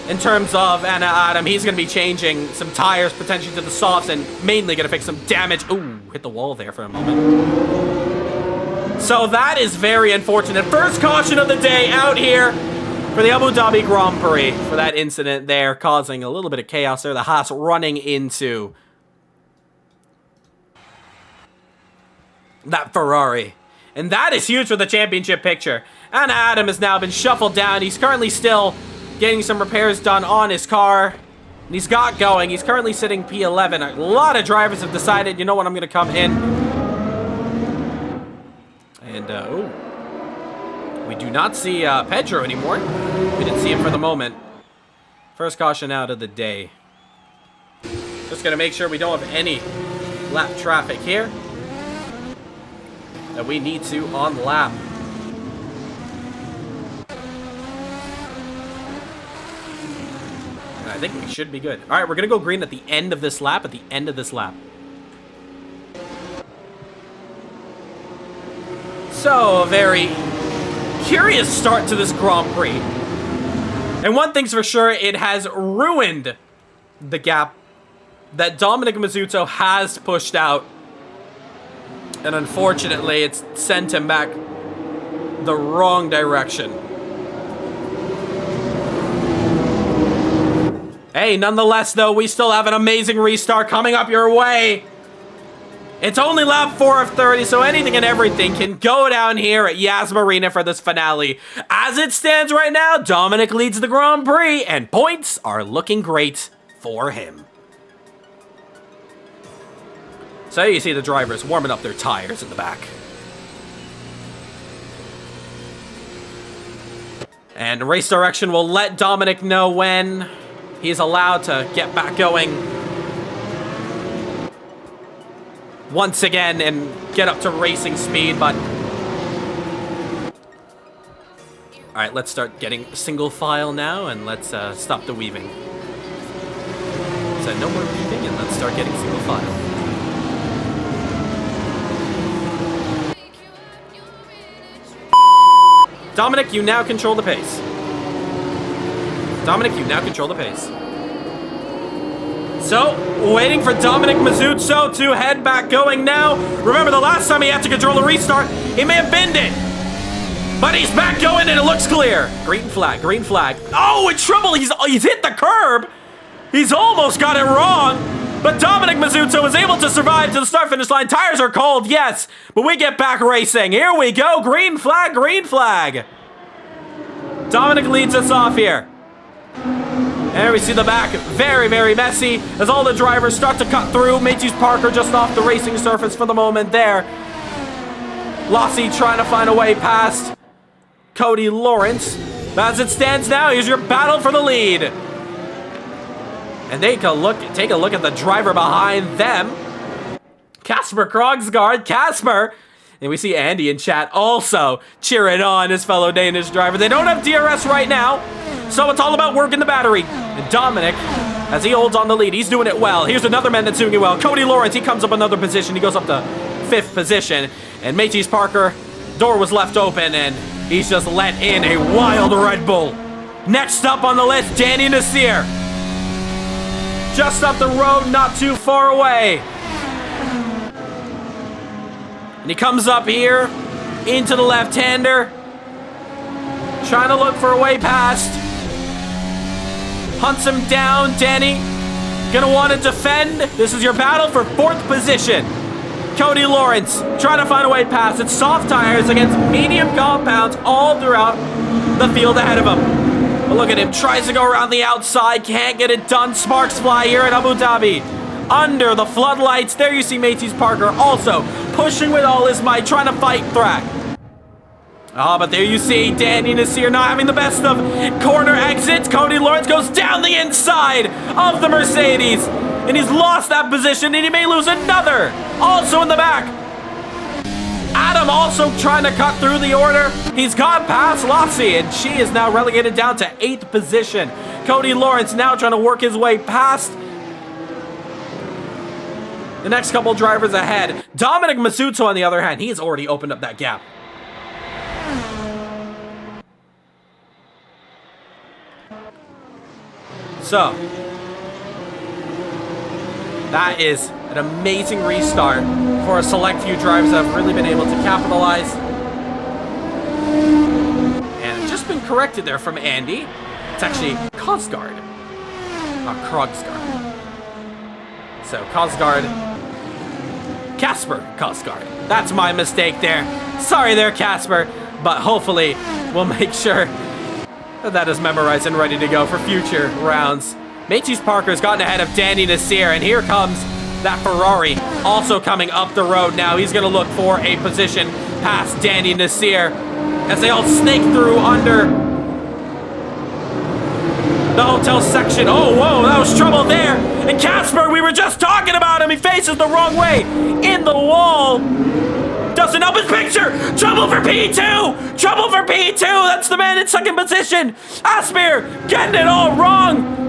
In terms of Anna Adam, he's going to be changing some tires potentially to the softs and mainly going to fix some damage. Ooh, hit the wall there for a moment. So that is very unfortunate. First caution of the day out here for the Abu Dhabi Grand Prix for that incident there, causing a little bit of chaos there. The Haas running into that Ferrari. And that is huge for the championship picture. Anna Adam has now been shuffled down. He's currently still getting some repairs done on his car. And he's got going. He's currently sitting P11. A lot of drivers have decided, you know what, I'm going to come in. And, we do not see Pedro anymore. We didn't see him for the moment. First caution out of the day. Just going to make sure we don't have any lap traffic here that we need to on lap. I think we should be good. All right, we're going to go green at the end of this lap, So, a very curious start to this Grand Prix. And one thing's for sure, it has ruined the gap that Dominic Mazzuto has pushed out. And unfortunately, it's sent him back the wrong direction. Hey, nonetheless, though, we still have an amazing restart coming up your way. It's only lap 4 of 30, so anything and everything can go down here at Yas Marina for this finale. As it stands right now, Dominic leads the Grand Prix, and points are looking great for him. So you see the drivers warming up their tires in the back. And race direction will let Dominic know when he's allowed to get back going once again and get up to racing speed, but all right, let's start getting single file now, and let's stop the weaving. So no more weaving, and let's start getting single file. Dominic, you now control the pace. Dominic, you now control the pace. So, waiting for Dominic Mazzuto to head back going now. Remember, the last time he had to control a restart, he may have binned it. But he's back going and it looks clear. Green flag, green flag. Oh, in trouble. He's hit the curb. He's almost got it wrong. But Dominic Mazzuto was able to survive to the start-finish line. Tires are cold, yes. But we get back racing. Here we go. Green flag, green flag. Dominic leads us off here. And we see the back, very, very messy as all the drivers start to cut through. Matthews Parker just off the racing surface for the moment there. Lossie trying to find a way past Cody Lawrence. But as it stands now, here's your battle for the lead. And take a look at the driver behind them. Casper Krogsgaard, Casper. And we see Andy in chat also cheering on his fellow Danish driver. They don't have DRS right now, so it's all about working the battery. And Dominic, as he holds on the lead, he's doing it well. Here's another man that's doing it well. Cody Lawrence, he comes up another position. He goes up to 5th position. And Matthews Parker, door was left open, and he's just let in a wild Red Bull. Next up on the list, Danny Nasir. Just up the road, not too far away. And he comes up here into the left-hander. Trying to look for a way past. Hunts him down. Danny gonna want to defend. This is your battle for 4th position. Cody Lawrence trying to find a way past. It's soft tires against medium compounds all throughout the field ahead of him. But look at him. Tries to go around the outside. Can't get it done. Sparks fly here at Abu Dhabi. Under the floodlights. There you see Matthews Parker also pushing with all his might, trying to fight Thrak. Oh, but there you see Danny Nasir not having the best of corner exits. Cody Lawrence goes down the inside of the Mercedes. And he's lost that position, and he may lose another. Also in the back. Adam also trying to cut through the order. He's gone past Lotsie, and she is now relegated down to 8th position. Cody Lawrence now trying to work his way past the next couple drivers ahead. Dominic Masuto, on the other hand, he has already opened up that gap. So, that is an amazing restart for a select few drivers that have really been able to capitalize. And it's just been corrected there from Andy. It's actually Kosgaard, not Krogsgaard. So, Kosgaard, Casper Kosgaard. That's my mistake there. Sorry there, Casper, but hopefully we'll make sure that is memorized and ready to go for future rounds. Matthews Parker's gotten ahead of Danny Nasir, and here comes that Ferrari also coming up the road now. He's going to look for a position past Danny Nasir as they all snake through under the hotel section. Oh, whoa, that was trouble there. And Casper, we were just talking about him. He faces the wrong way in the wall. Doesn't help his picture. Trouble for P2. Trouble for P2. That's the man in 2nd position. Aspir getting it all wrong.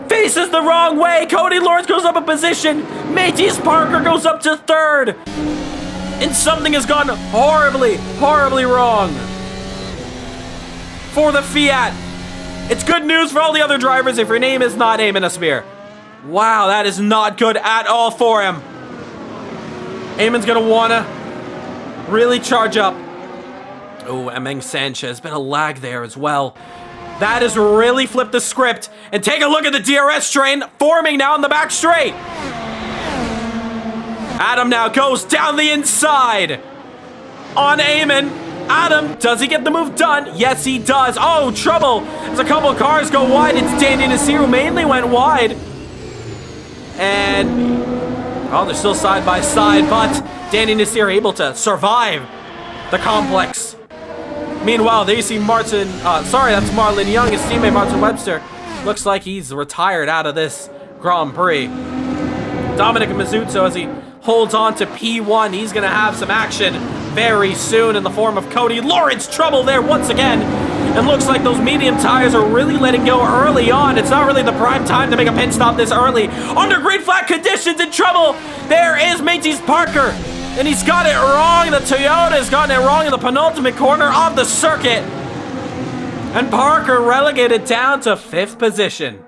Faces the wrong way. Cody Lawrence goes up a position. Matthews Parker goes up to 3rd. And something has gone horribly, horribly wrong for the Fiat. It's good news for all the other drivers if your name is not Eamon Aspir. Wow, that is not good at all for him. Eamon's going to want to really charge up. Oh, Emeng Sanchez. Been a lag there as well. That has really flipped the script. And take a look at the DRS train forming now in the back straight. Adam now goes down the inside on Eamon. Adam, does he get the move done? Yes, he does. Oh, trouble. As a couple of cars go wide, it's Danny Nasir who mainly went wide. And, oh, they're still side by side, but Danny Nasir able to survive the complex. Meanwhile, there you see Martin, that's Marlon Young, his teammate Martin Webster. Looks like he's retired out of this Grand Prix. Dominic Mazzucco, as he holds on to P1, he's going to have some action very soon in the form of Cody Lawrence. Trouble there once again. And looks like those medium tires are really letting go early on. It's not really the prime time to make a pit stop this early. Under green flag conditions, in trouble. There is Matthews Parker. And he's got it wrong. The Toyota's gotten it wrong in the penultimate corner of the circuit. And Parker relegated down to 5th position.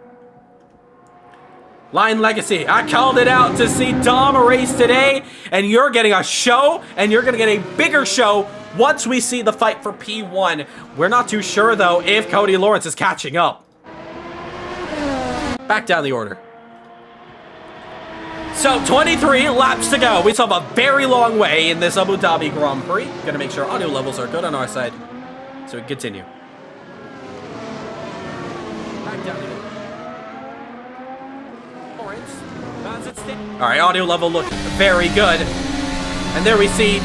Line Legacy, I called it out to see Dom race today, and you're getting a show, and you're going to get a bigger show once we see the fight for P1. We're not too sure, though, if Cody Lawrence is catching up. Back down the order. So, 23 laps to go. We still have a very long way in this Abu Dhabi Grand Prix. Gonna make sure audio levels are good on our side, so we continue. Back down the order. All right, audio level looked very good. And there we see,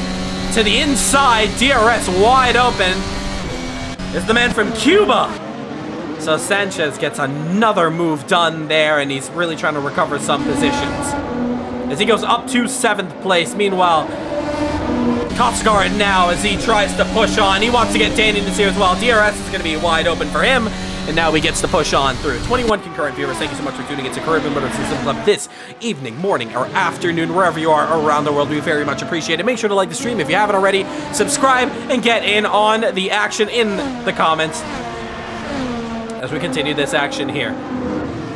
to the inside, DRS wide open, is the man from Cuba. So Sanchez gets another move done there, and he's really trying to recover some positions as he goes up to 7th place. Meanwhile, Kosgaard now, as he tries to push on, he wants to get Danny Nasir as well. DRS is going to be wide open for him. And now he gets to push on through. 21 concurrent viewers, thank you so much for tuning into Caribbean Motor System Club this evening, morning, or afternoon, wherever you are around the world. We very much appreciate it. Make sure to like the stream if you haven't already. Subscribe and get in on the action in the comments. as we continue this action here.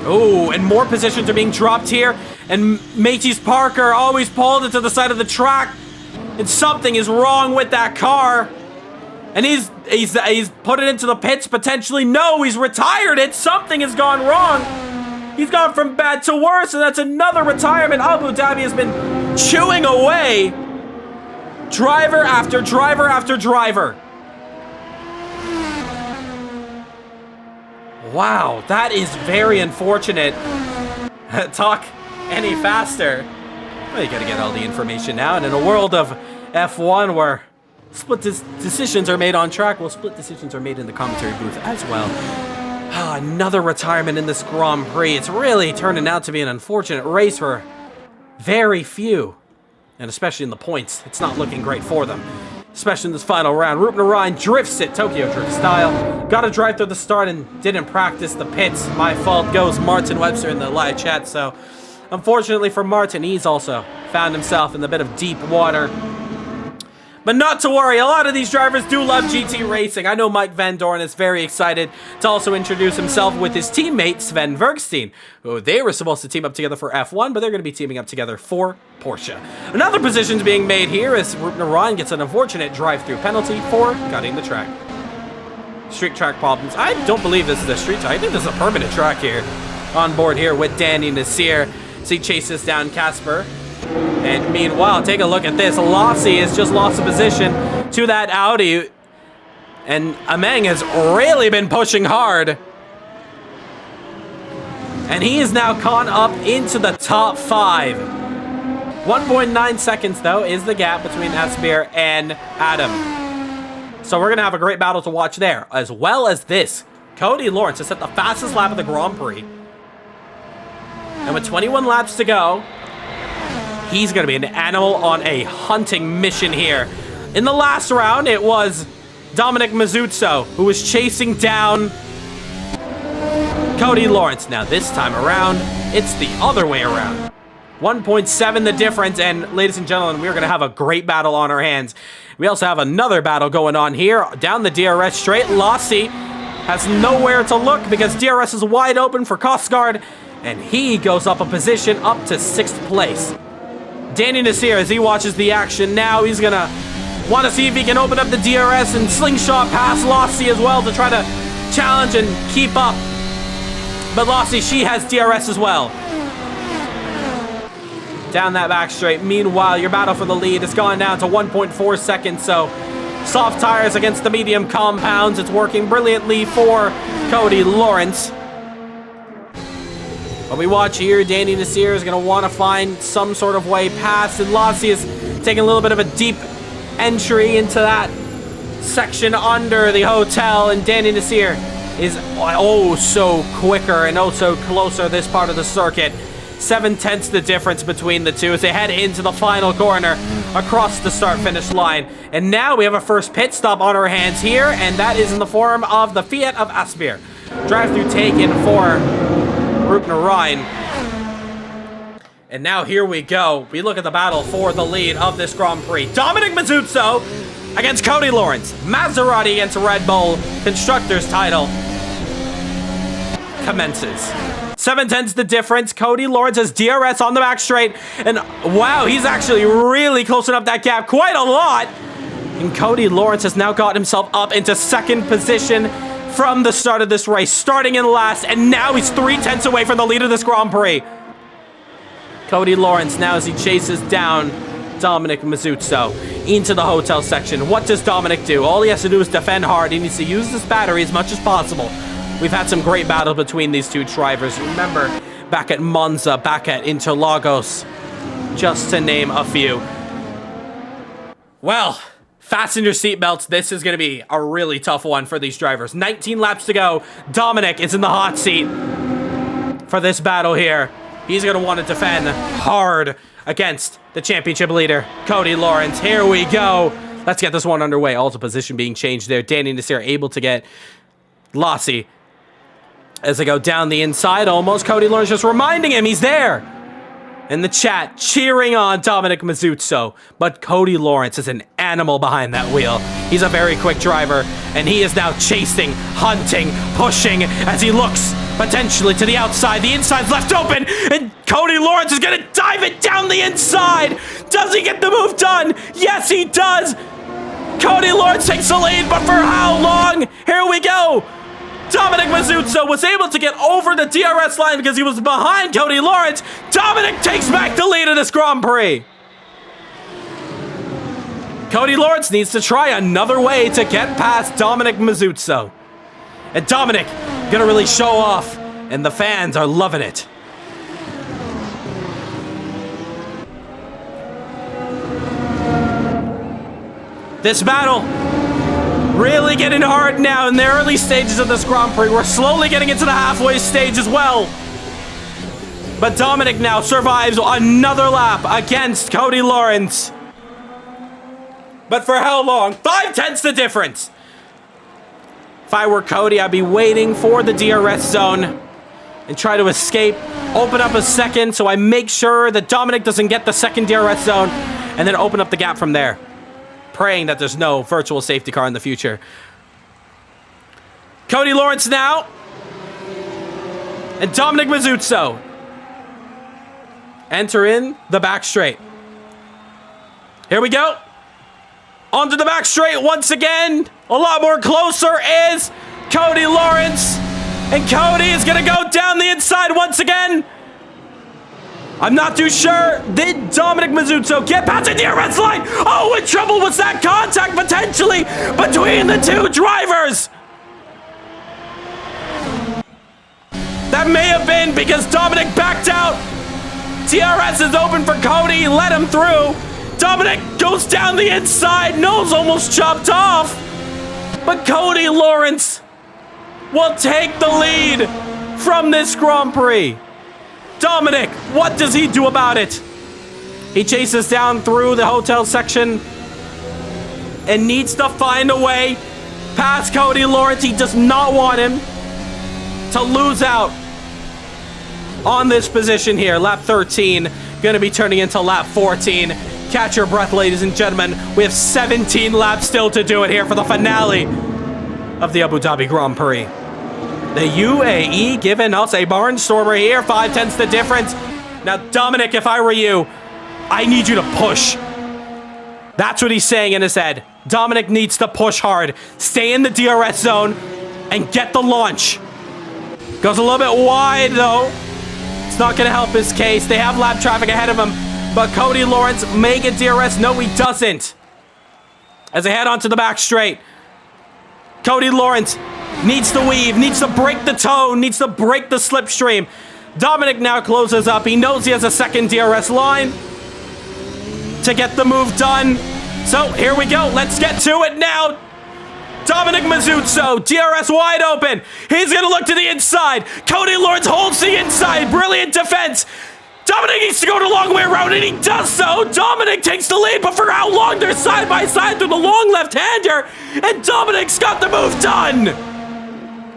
Oh, and more positions are being dropped here. And Matey's Parker always pulled it to the side of the track. And something is wrong with that car. And he's put it into the pits potentially. No, he's retired it. Something has gone wrong. He's gone from bad to worse, and that's another retirement. Abu Dhabi has been chewing away driver after driver after driver. Wow, that is very unfortunate. Talk any faster. Well, you gotta get all the information now, and in a world of F1 where split decisions are made on track, well, split decisions are made in the commentary booth as well. Another retirement in this Grand Prix. It's really turning out to be an unfortunate race for very few, and especially in the points. It's not looking great for them, especially in this final round. Ruben Ryan drifts it, Tokyo Drift style. Got to drive through the start and didn't practice the pits. My fault, goes Martin Webster in the live chat. So, unfortunately for Martin, he's also found himself in a bit of deep water. But not to worry, a lot of these drivers do love GT racing. I know Mike Van Doren is very excited to also introduce himself with his teammate Sven Vergstein, who they were supposed to team up together for F1, but they're going to be teaming up together for Porsche. Another position's being made here as Ruben Ryan gets an unfortunate drive-through penalty for cutting the track. Street track problems. I don't believe this is a street track. I think this is a permanent track here. On board here with Danny Nasir as he chases down Casper. And meanwhile, take a look at this. Lassie has just lost a position to that Audi. And Ameng has really been pushing hard. And he is now caught up into the top 5. 1.9 seconds, though, is the gap between Asbir and Adam. So we're going to have a great battle to watch there. As well as this, Cody Lawrence has set the fastest lap of the Grand Prix. And with 21 laps to go, he's going to be an animal on a hunting mission here. In the last round, it was Dominic Mazzuzzo who was chasing down Cody Lawrence. Now, this time around, it's the other way around. 1.7 the difference, and ladies and gentlemen, we're going to have a great battle on our hands. We also have another battle going on here. Down the DRS straight, Lassie has nowhere to look because DRS is wide open for Costguard, and he goes up a position up to 6th place. Danny Nasir, as he watches the action now, he's going to want to see if he can open up the DRS and slingshot past Lassie as well to try to challenge and keep up. But Lassie, she has DRS as well. Down that back straight. Meanwhile, your battle for the lead has gone down to 1.4 seconds, so soft tires against the medium compounds. It's working brilliantly for Cody Lawrence. But we watch here, Danny Nasir is going to want to find some sort of way past, and Lassie is taking a little bit of a deep entry into that section under the hotel, and Danny Nasir is oh so quicker and oh so closer this part of the circuit. 7/10 the difference between the two as they head into the final corner across the start-finish line. And now we have a first pit stop on our hands here, and that is in the form of the Fiat of Asbir. Drive-through taken for Ruben Ryan. And now here we go. We look at the battle for the lead of this Grand Prix. Dominic Mazzuzzo against Cody Lawrence. Maserati against Red Bull. Constructors title commences. 7/10 the difference. Cody Lawrence has DRS on the back straight. And wow, he's actually really closing up that gap quite a lot. And Cody Lawrence has now got himself up into 2nd position from the start of this race, starting in last. And now he's 3/10 away from the lead of this Grand Prix. Cody Lawrence now as he chases down Dominic Mazzuzzo into the hotel section. What does Dominic do? All he has to do is defend hard. He needs to use this battery as much as possible. We've had some great battles between these two drivers. Remember, back at Monza, back at Interlagos, just to name a few. Well, fasten your seatbelts. This is going to be a really tough one for these drivers. 19 laps to go. Dominic is in the hot seat for this battle here. He's going to want to defend hard against the championship leader, Cody Lawrence. Here we go. Let's get this one underway. Also, position being changed there. Danny Nasir able to get Lassie as they go down the inside almost. Cody Lawrence just reminding him he's there. in the chat cheering on Dominic Mazzucco, but Cody Lawrence is an animal behind that wheel. He's a very quick driver, and he is now chasing, hunting, pushing as he looks potentially to the outside. The inside's left open, and Cody Lawrence is going to dive it down the inside. Does he get the move done? Yes, he does. Cody Lawrence takes the lead, but for how long? Here we go. Dominic Mazzucco was able to get over the DRS line because he was behind Cody Lawrence. Dominic takes back the lead in this Grand Prix. Cody Lawrence needs to try another way to get past Dominic Mazzucco. And Dominic gonna really show off, and the fans are loving it. This battle really getting hard now in the early stages of this Grand Prix. We're slowly getting into the halfway stage as well. But Dominic now survives another lap against Cody Lawrence. But for how long? 5/10 the difference. If I were Cody, I'd be waiting for the DRS zone and try to escape, open up a second so I make sure that Dominic doesn't get the second DRS zone, and then open up the gap from there, praying that there's no virtual safety car in the future. Cody Lawrence now, and Dominic Mazzucco enter in the back straight. Here we go. Onto the back straight once again. A lot more closer is Cody Lawrence, and Cody is gonna go down the inside once again. I'm not too sure. Did Dominic Mazzucco get past the DRS line? Oh, what trouble was that contact potentially between the two drivers? That may have been because Dominic backed out. DRS is open for Cody, let him through. Dominic goes down the inside, nose almost chopped off. But Cody Lawrence will take the lead from this Grand Prix. Dominic, what does he do about it? He chases down through the hotel section and needs to find a way past Cody Lawrence. He does not want him to lose out on this position here. Lap 13 going to be turning into lap 14. Catch your breath, ladies and gentlemen. We have 17 laps still to do it here for the finale of the Abu Dhabi Grand Prix. The UAE giving us a barnstormer here. 5/10 the difference. Now, Dominic, if I were you, I need you to push. That's what he's saying in his head. Dominic needs to push hard. Stay in the DRS zone and get the launch. Goes a little bit wide, though. It's not going to help his case. They have lap traffic ahead of him. But Cody Lawrence may get DRS. No, he doesn't. As they head onto the back straight, Cody Lawrence needs to weave, needs to break the tone, needs to break the slipstream. Dominic now closes up. He knows he has a second DRS line to get the move done. So here we go. Let's get to it now. Dominic Mazzucco, DRS wide open. He's going to look to the inside. Cody Lawrence holds the inside. Brilliant defense. Dominic needs to go the long way around, and he does so. Dominic takes the lead, but for how long? They're side by side through the long left-hander, and Dominic's got the move done.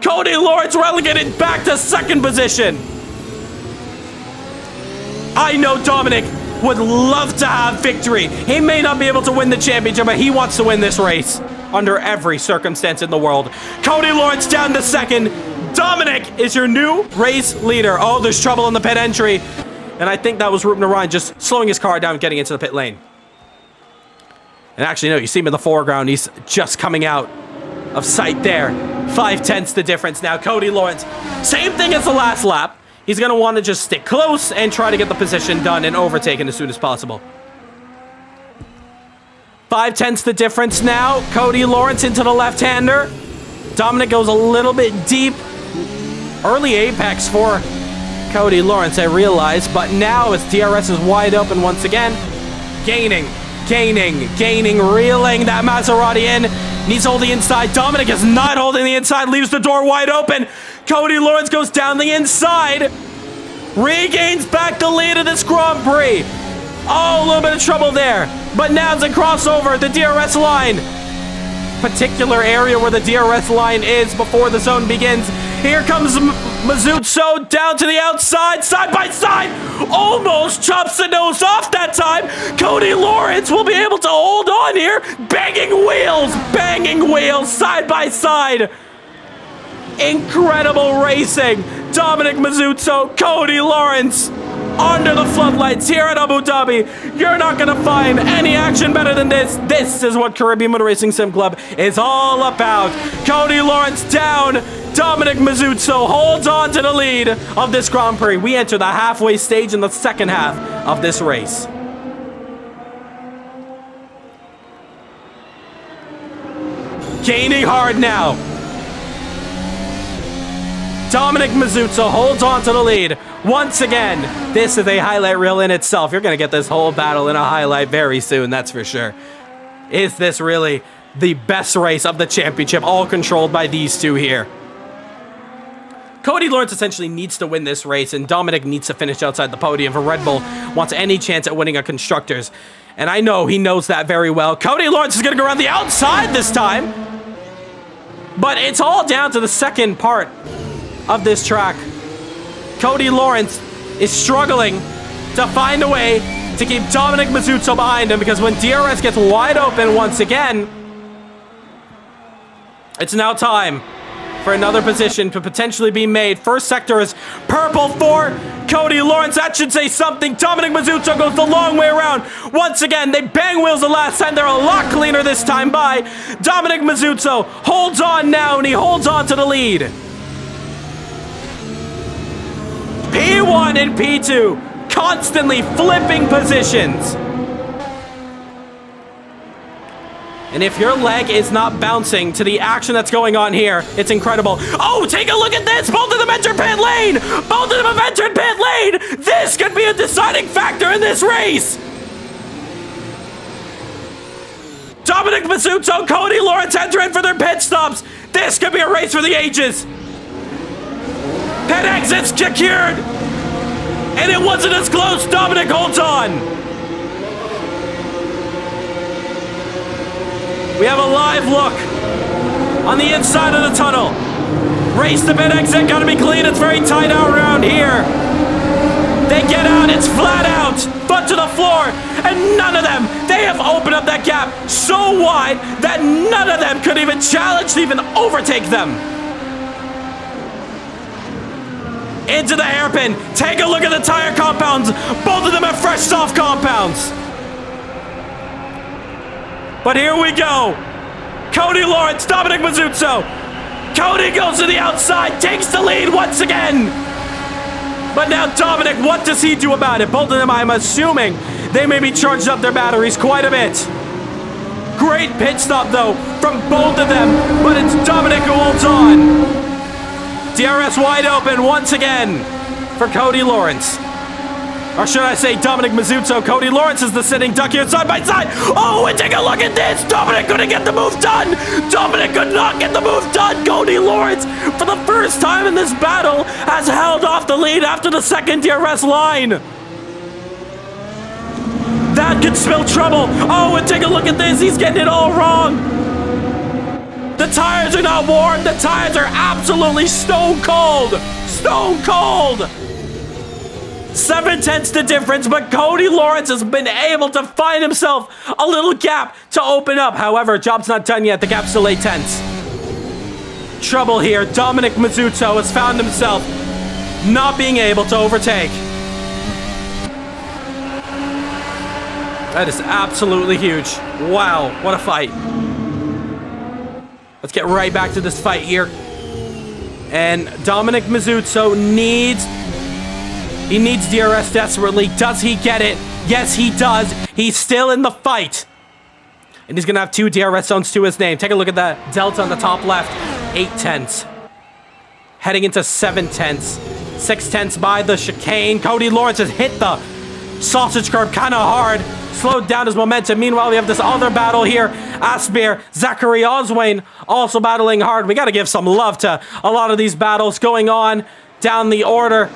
Cody Lawrence relegated back to second position. I know Dominic would love to have victory. He may not be able to win the championship, but he wants to win this race under every circumstance in the world. Cody Lawrence down to second. Dominic is your new race leader. Oh, there's trouble in the pit entry. And I think that was Ruben Orion just slowing his car down, getting into the pit lane. And actually, no, you see him in the foreground. He's just coming out of sight there. 5/10 the difference now. Cody Lawrence, same thing as the last lap. He's going to want to just stick close and try to get the position done and overtaken as soon as possible. 5/10 the difference now. Cody Lawrence into the left-hander. Dominic goes a little bit deep. Early apex for Cody Lawrence, I realize, but now as DRS is wide open once again, gaining, reeling that Maserati in, needs to hold the inside. Dominic is not holding the inside, leaves the door wide open. Cody Lawrence goes down the inside, regains back the lead of this Grand Prix. Oh, a little bit of trouble there, but now it's a crossover, the DRS line. Particular area where the DRS line is before the zone begins Here comes Mazzucco down to the outside, side by side. Almost chops the nose off that time. Cody Lawrence will be able to hold on here. Banging wheels, side by side. Incredible racing. Dominic Mazzucco, Cody Lawrence under the floodlights here at Abu Dhabi. You're not going to find any action better than this. This is what Caribbean Motor Racing Sim Club is all about. Cody Lawrence down. Dominic Mazzucco holds on to the lead of this Grand Prix. We enter the halfway stage in the second half of this race. Gaining hard now. Dominic Mazzucco holds on to the lead. Once again, this is a highlight reel in itself. You're going to get this whole battle in a highlight very soon, that's for sure. Is this really the best race of the championship, all controlled by these two here? Cody Lawrence essentially needs to win this race, and Dominic needs to finish outside the podium for Red Bull wants any chance at winning a Constructors. And I know he knows that very well. Cody Lawrence is going to go around the outside this time. But it's all down to the second part of this track. Cody Lawrence is struggling to find a way to keep Dominic Mazzucco behind him, because when DRS gets wide open once again, it's now time for another position to potentially be made. First sector is purple for Cody Lawrence. That should say something. Dominic Mazzucco goes the long way around. Once again, they bang wheels the last time. They're a lot cleaner this time by. Dominic Mazzucco holds on now, and he holds on to the lead. P1 and P2 constantly flipping positions. And if your leg is not bouncing to the action that's going on here, it's incredible. Oh, take a look at this. Both of them entered pit lane. Both of them have entered pit lane. This could be a deciding factor in this race. Dominic Mazzucco, Cody Lawrence enter in for their pit stops. This could be a race for the ages. Pit exits secured. And it wasn't as close. Dominic holds on. We have a live look on the inside of the tunnel. Race to pit exit, gotta be clean. It's very tight out around here. They get out, it's flat out, foot to the floor, and none of them, they have opened up that gap so wide that none of them could even challenge to even overtake them. Into the hairpin. Take a look at the tire compounds. Both of them have fresh soft compounds. But here we go. Cody Lawrence, Dominic Mazzucco. Cody goes to the outside, takes the lead once again. But now Dominic, what does he do about it? Both of them, I'm assuming, they may be charged up their batteries quite a bit. Great pit stop, though, from both of them. But it's Dominic who holds on. DRS wide open once again for Cody Lawrence. Or should I say Dominic Mazzucco. Cody Lawrence is the sitting duck here side by side. Oh, and take a look at this. Dominic couldn't get the move done. Dominic could not get the move done. Cody Lawrence, for the first time in this battle, has held off the lead after the second DRS line. That could spell trouble. Oh, and take a look at this. He's getting it all wrong. The tires are not warm. The tires are absolutely stone cold. Stone cold. 7/10 the difference, but Cody Lawrence has been able to find himself a little gap to open up. However, job's not done yet. The gap's still 8/10. Trouble here. Dominic Mazzucco has found himself not being able to overtake. That is absolutely huge. Wow, what a fight. Let's get right back to this fight here. And Dominic Mazzucco needs DRS desperately. Does he get it? Yes, he does. He's still in the fight. And he's going to have 2 DRS zones to his name. Take a look at that delta on the top left. 8/10. Heading into 7/10. 6/10 by the chicane. Cody Lawrence has hit the sausage curb kind of hard. Slowed down his momentum. Meanwhile, we have this other battle here. Asbir, Zachary Oswayne also battling hard. We got to give some love to a lot of these battles going on down the order.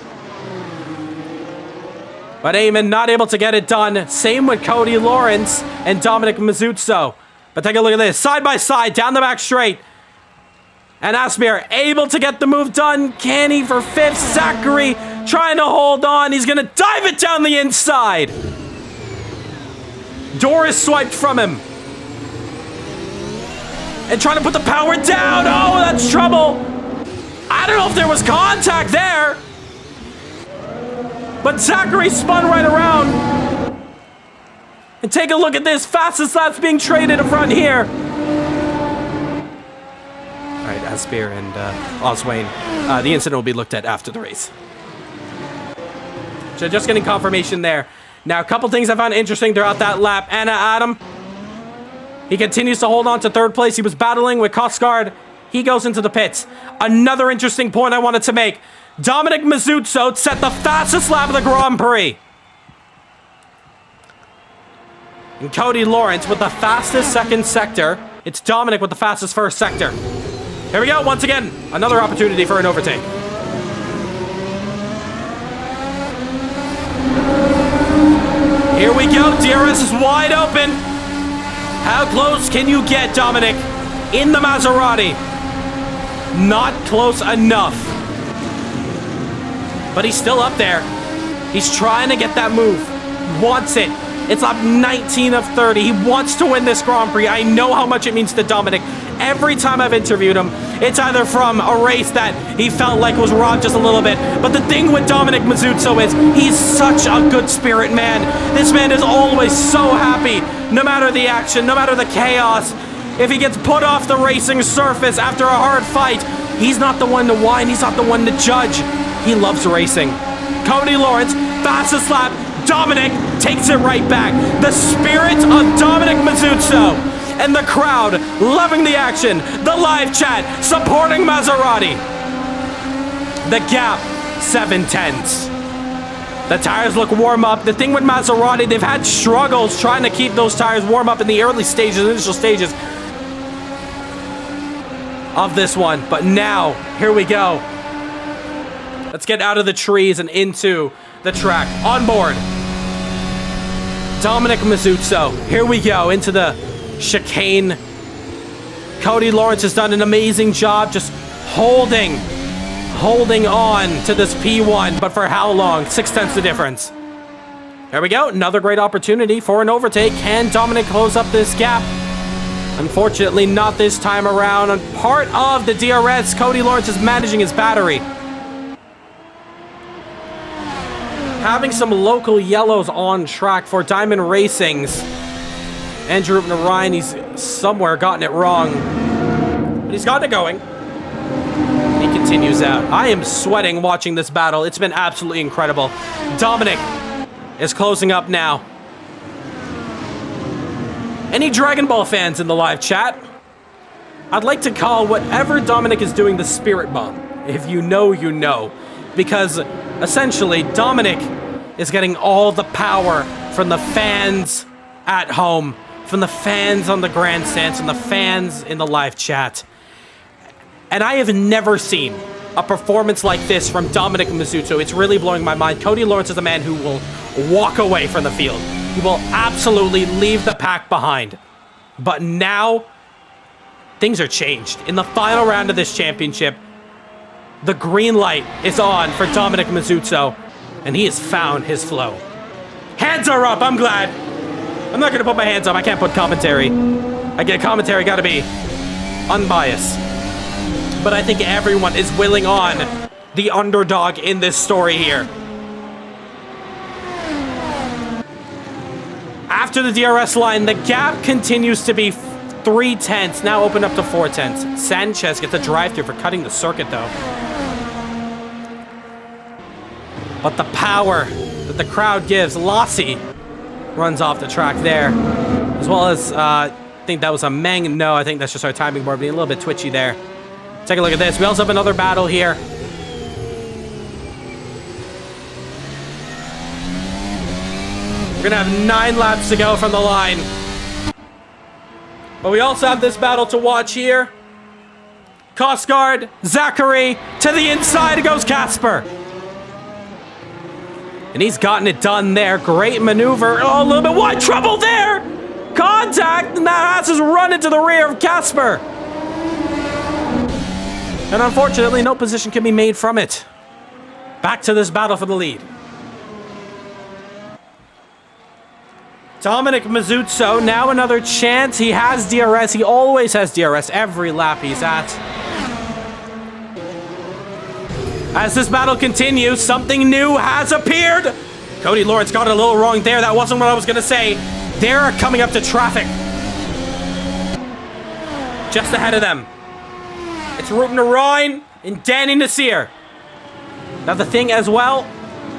But Eamon not able to get it done. Same with Cody Lawrence and Dominic Mazzucco. But take a look at this. Side by side, down the back straight. And Aspire able to get the move done. Can he for 5th? Zachary trying to hold on. He's going to dive it down the inside. Door is swiped from him. And trying to put the power down. Oh, that's trouble. I don't know if there was contact there. But Zachary spun right around. And take a look at this. Fastest laps being traded in front here. All right, Aspire and Oswayne. The incident will be looked at after the race. So just getting confirmation there. Now, a couple things I found interesting throughout that lap. Anna Adam. He continues to hold on to 3rd place. He was battling with Cosgard. He goes into the pits. Another interesting point I wanted to make. Dominic Mazzucco set the fastest lap of the Grand Prix. And Cody Lawrence with the fastest 2nd sector. It's Dominic with the fastest 1st sector. Here we go, once again. Another opportunity for an overtake. Here we go, DRS is wide open. How close can you get, Dominic? In the Maserati. Not close enough. But he's still up there. He's trying to get that move. Wants it. It's lap 19 of 30. He wants to win this Grand Prix. I know how much it means to Dominic. Every time I've interviewed him, it's either from a race that he felt like was robbed just a little bit. But the thing with Dominic Mazzucco is he's such a good spirit man. This man is always so happy, no matter the action, no matter the chaos. If he gets put off the racing surface after a hard fight, he's not the one to whine. He's not the one to judge. He loves racing. Cody Lawrence, fastest lap. Dominic takes it right back. The spirit of Dominic Mazzucco. And the crowd loving the action. The live chat supporting Maserati. The gap, 7/10. The tires look warm up. The thing with Maserati, they've had struggles trying to keep those tires warm up in the early stages, initial stages of this one. But now, here we go. Let's get out of the trees and into the track. On board, Dominic Mazzucco. Here we go, into the chicane. Cody Lawrence has done an amazing job just holding on to this P1, but for how long? 6/10 the difference. There we go, another great opportunity for an overtake. Can Dominic close up this gap? Unfortunately, not this time around. On part of the DRS, Cody Lawrence is managing his battery. Having some local yellows on track for Diamond Racing's Andrew Narayan. He's somewhere gotten it wrong, but he's gotten it going. He continues out. I am sweating watching this battle. It's been absolutely incredible. Dominic is closing up now. Any Dragon Ball fans in the live chat? I'd like to call whatever Dominic is doing the Spirit Bomb. If you know, you know. Because essentially, Dominic is getting all the power from the fans at home, from the fans on the grandstands, from the fans in the live chat. And I have never seen a performance like this from Dominic Mazzucco. It's really blowing my mind. Cody Lawrence is a man who will walk away from the field. He will absolutely leave the pack behind. But now, things are changed. In the final round of this championship, the green light is on for Dominic Mazzucco, and he has found his flow. Hands are up, I'm glad. I'm not gonna put my hands up, I can't put commentary. I get commentary, gotta be unbiased. But I think everyone is willing on the underdog in this story here. After the DRS line, the gap continues to be 3/10, now open up to 4/10. Sanchez gets a drive-through for cutting the circuit though. But the power that the crowd gives, Lassie runs off the track there. As well as, I think that was a Meng. No, I think that's just our timing board being a little bit twitchy there. Take a look at this. We also have another battle here. We're gonna have 9 laps to go from the line. But we also have this battle to watch here. Cosgard, Zachary, to the inside goes Casper. And he's gotten it done there. Great maneuver. Oh, a little bit wide. Trouble there. Contact. And that has run into the rear of Casper. And unfortunately, no position can be made from it. Back to this battle for the lead. Dominic Mazzuzzo, now another chance. He has DRS. He always has DRS every lap he's at. As this battle continues, something new has appeared. Cody Lawrence got it a little wrong there. That wasn't what I was going to say. They're coming up to traffic. Just ahead of them. It's Ruben Ryan and Danny Nasir. Now the thing as well.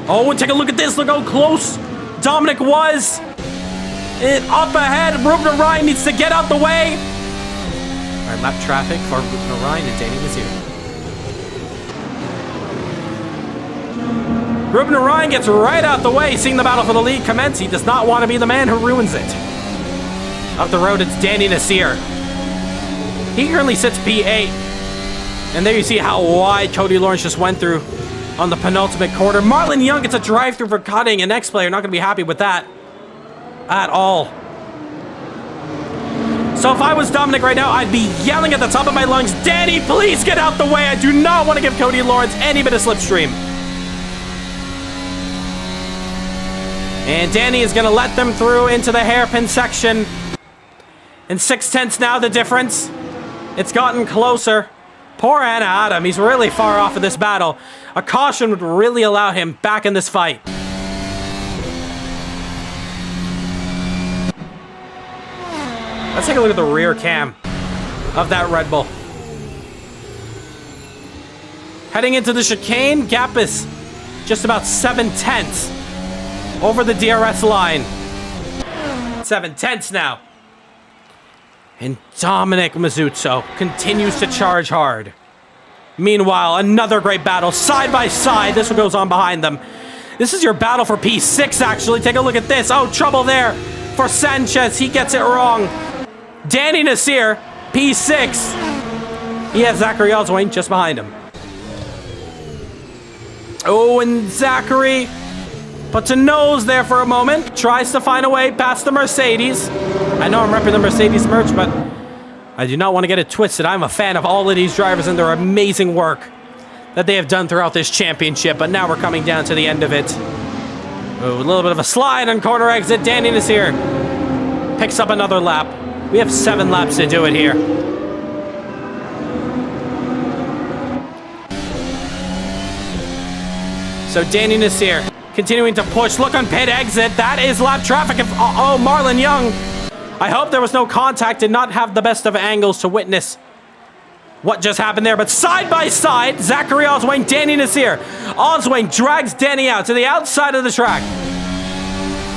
Oh, and take a look at this. Look how close Dominic was. And up ahead, Ruben Ryan needs to get out the way. All right, lap traffic for Ruben Ryan and Danny Nasir. Ruben Ryan gets right out the way, seeing the battle for the lead commence. He does not want to be the man who ruins it. Up the road, it's Danny Nasir. He currently sits P8. And there you see how wide Cody Lawrence just went through on the penultimate quarter. Marlon Young gets a drive-through for cutting. An X-player not going to be happy with that at all. So if I was Dominic right now, I'd be yelling at the top of my lungs, Danny, please get out the way. I do not want to give Cody Lawrence any bit of slipstream. And Danny is going to let them through into the hairpin section. And 6/10 now the difference. It's gotten closer. Poor Anna Adam, he's really far off of this battle. A caution would really allow him back in this fight. Let's take a look at the rear cam of that Red Bull. Heading into the chicane, gap is just about 7/10 over the DRS line. 7/10 now. And Dominic Mazzuzzo continues to charge hard. Meanwhile, another great battle, side by side. This one goes on behind them. This is your battle for P6, actually. Take a look at this. Oh, trouble there for Sanchez. He gets it wrong. Danny Nasir, P6. He has Zachary Oswine just behind him. Oh, and Zachary puts a nose there for a moment. Tries to find a way past the Mercedes. I know I'm repping the Mercedes merch, but I do not want to get it twisted. I'm a fan of all of these drivers and their amazing work that they have done throughout this championship. But now we're coming down to the end of it. Oh, a little bit of a slide on corner exit. Danny Nasir picks up another lap. We have 7 laps to do it here. So Danny Nasir continuing to push. Look on pit exit. That is lap traffic. Oh, Marlon Young. I hope there was no contact. Did not have the best of angles to witness what just happened there. But side by side, Zachary Oswine, Danny Nasir. Oswine drags Danny out to the outside of the track.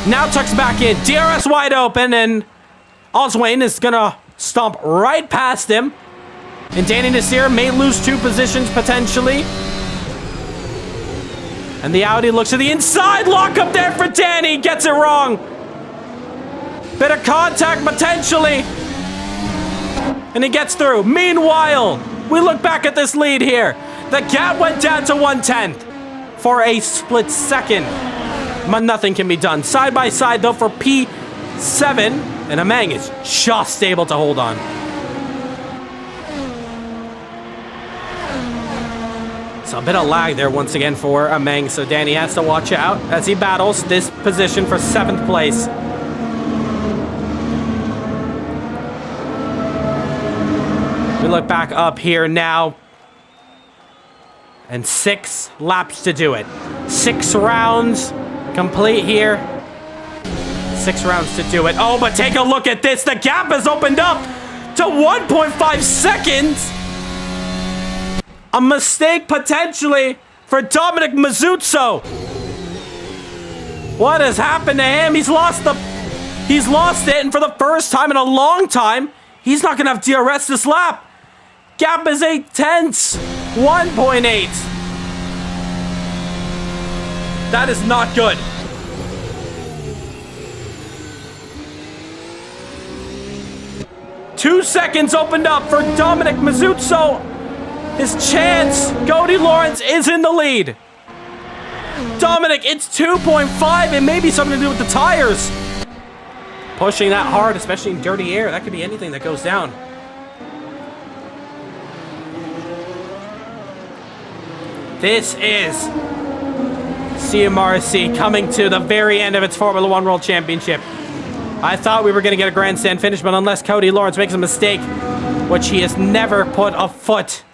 Now tucks back in. DRS wide open, and Oswine is going to stomp right past him. And Danny Nasir may lose 2 positions potentially. And the Audi looks to the inside. Lock up there for Danny. Gets it wrong. Bit of contact potentially. And he gets through. Meanwhile, we look back at this lead here. The gap went down to 1/10 for a split second. But nothing can be done. Side by side though for P7. And Amang is just able to hold on. So a bit of lag there once again for Amang. So Danny has to watch out as he battles this position for 7th place. We look back up here now. And 6 laps to do it. 6 rounds complete here. 6 rounds to do it. Oh, but take a look at this. The gap has opened up to 1.5 seconds. A mistake potentially for Dominic Mazzuzzo. What has happened to him? He's lost it, and for the first time in a long time, he's not gonna have DRS this lap. Gap is 8/10. 1.8. That is not good. Two seconds opened up for Dominic Mazzuzzo. His chance. Cody Lawrence is in the lead. Dominic, it's 2.5. It may be something to do with the tires. Pushing that hard, especially in dirty air. That could be anything that goes down. This is CMRSC coming to the very end of its Formula 1 World Championship. I thought we were going to get a grandstand finish, but unless Cody Lawrence makes a mistake, which he has never put a foot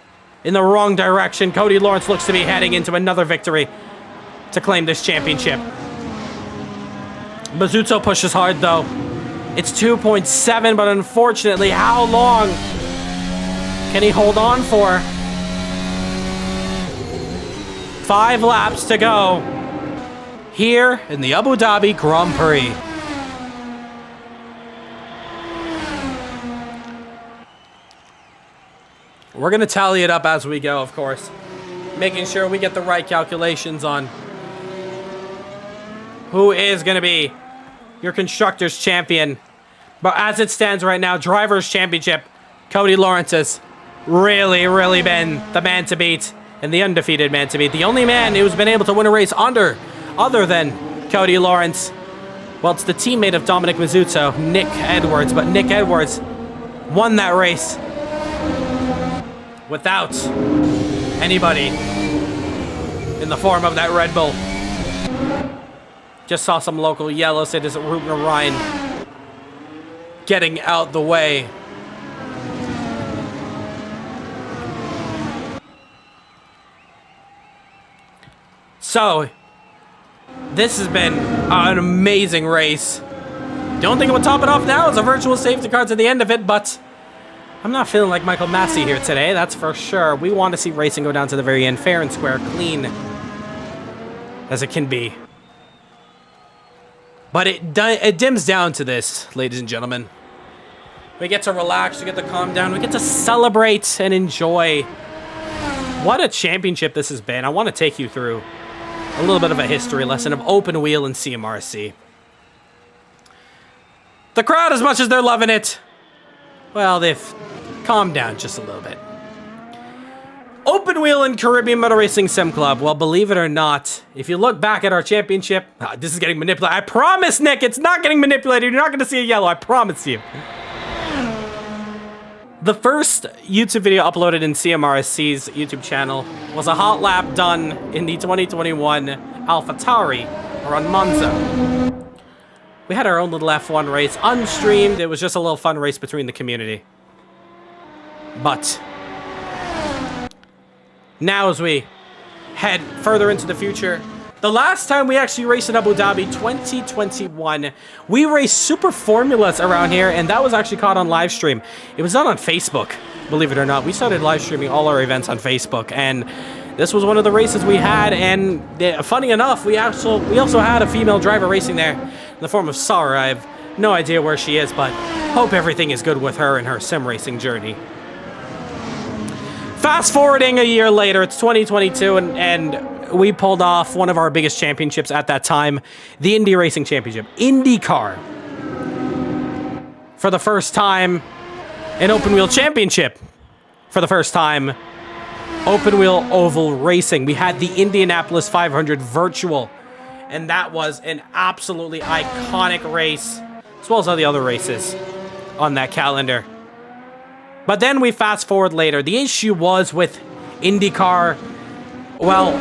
in the wrong direction, Cody Lawrence looks to be heading into another victory to claim this championship. Bazzuto pushes hard, though. It's 2.7, but unfortunately, how long can he hold on for? 5 laps to go here in the Abu Dhabi Grand Prix. We're going to tally it up as we go, of course, making sure we get the right calculations on who is going to be your Constructors' Champion. But as it stands right now, Drivers' Championship, Cody Lawrence has really been the man to beat and the undefeated man to beat. The only man who's been able to win a race other than Cody Lawrence, well, it's the teammate of Dominic Mazzuto, Nick Edwards. But Nick Edwards won that race without anybody in the form of that Red Bull. Just saw some local yellow citizen Ruben Ryan getting out the way. So, this has been an amazing race. The only thing we'll top it off now is a virtual safety car to the end of it, but I'm not feeling like Michael Massey here today, that's for sure. We want to see racing go down to the very end, fair and square, clean as it can be. But it dims down to this, ladies and gentlemen. We get to relax, we get to calm down, we get to celebrate and enjoy. What a championship this has been. I want to take you through a little bit of a history lesson of open wheel and CMRSC. The crowd, as much as they're loving it, well, they've calmed down just a little bit. Open Wheel and Caribbean Motor Racing Sim Club. Well, believe it or not, if you look back at our championship, this is getting manipulated. I promise, Nick, it's not getting manipulated. You're not going to see a yellow. I promise you. The first YouTube video uploaded in CMRSC's YouTube channel was a hot lap done in the 2021 AlphaTauri around Monza. We had our own little F1 race, unstreamed. It was just a little fun race between the community. But now as we head further into the future, the last time we actually raced in Abu Dhabi, 2021, we raced Super Formulas around here, and that was actually caught on live stream. It was done on Facebook, believe it or not. We started live streaming all our events on Facebook, and this was one of the races we had, and funny enough, we also had a female driver racing there in the form of Sarah. I have no idea where she is, but hope everything is good with her and her sim racing journey. Fast forwarding a year later, it's 2022, and we pulled off one of our biggest championships at that time, the Indy Racing Championship. IndyCar. For the first time, an open wheel championship. For the first time, open wheel oval racing. We had the Indianapolis 500 virtual, and that was an absolutely iconic race, as well as all the other races on that calendar. But then we fast forward later. The issue was with IndyCar, well,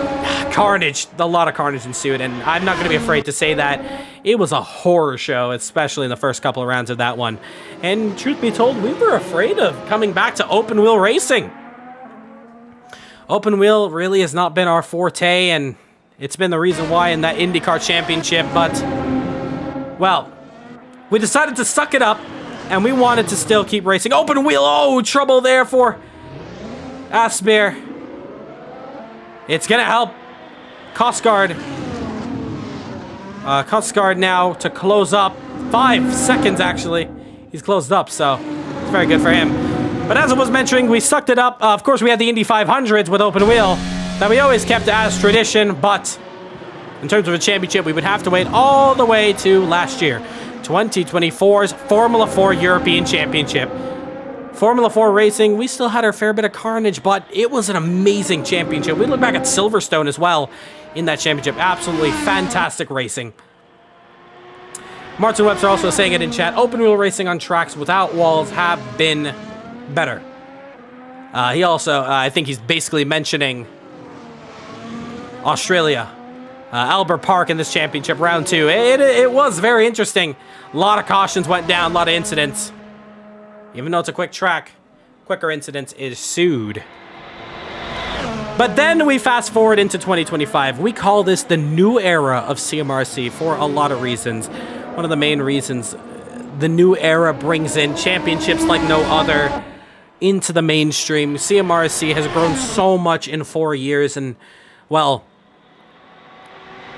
carnage. A lot of carnage ensued, and I'm not going to be afraid to say that. It was a horror show, especially in the first couple of rounds of that one. And truth be told, we were afraid of coming back to open wheel racing. Open wheel really has not been our forte, and it's been the reason why in that IndyCar championship, but, well, we decided to suck it up, and we wanted to still keep racing. Open wheel, oh, trouble there for Asper. It's gonna help Costgard. Costgard now to close up. 5 seconds, actually. He's closed up, so it's very good for him. But as I was mentioning, we sucked it up. Of course, we had the Indy 500s with open wheel that we always kept as tradition, but in terms of a championship, we would have to wait all the way to last year. 2024's Formula 4 European Championship. Formula 4 racing, we still had our fair bit of carnage, but it was an amazing championship. We look back at Silverstone as well in that championship. Absolutely fantastic racing. Martin Webster also saying it in chat. Open wheel racing on tracks without walls have been better. He also, I think he's basically mentioning Australia. Albert Park in this championship, round 2. It was very interesting. A lot of cautions went down, a lot of incidents. Even though it's a quick track, quicker incidents ensued. But then we fast forward into 2025. We call this the new era of CMRSC for a lot of reasons. One of the main reasons, the new era brings in championships like no other into the mainstream. CMRSC has grown so much in 4 years, and, well,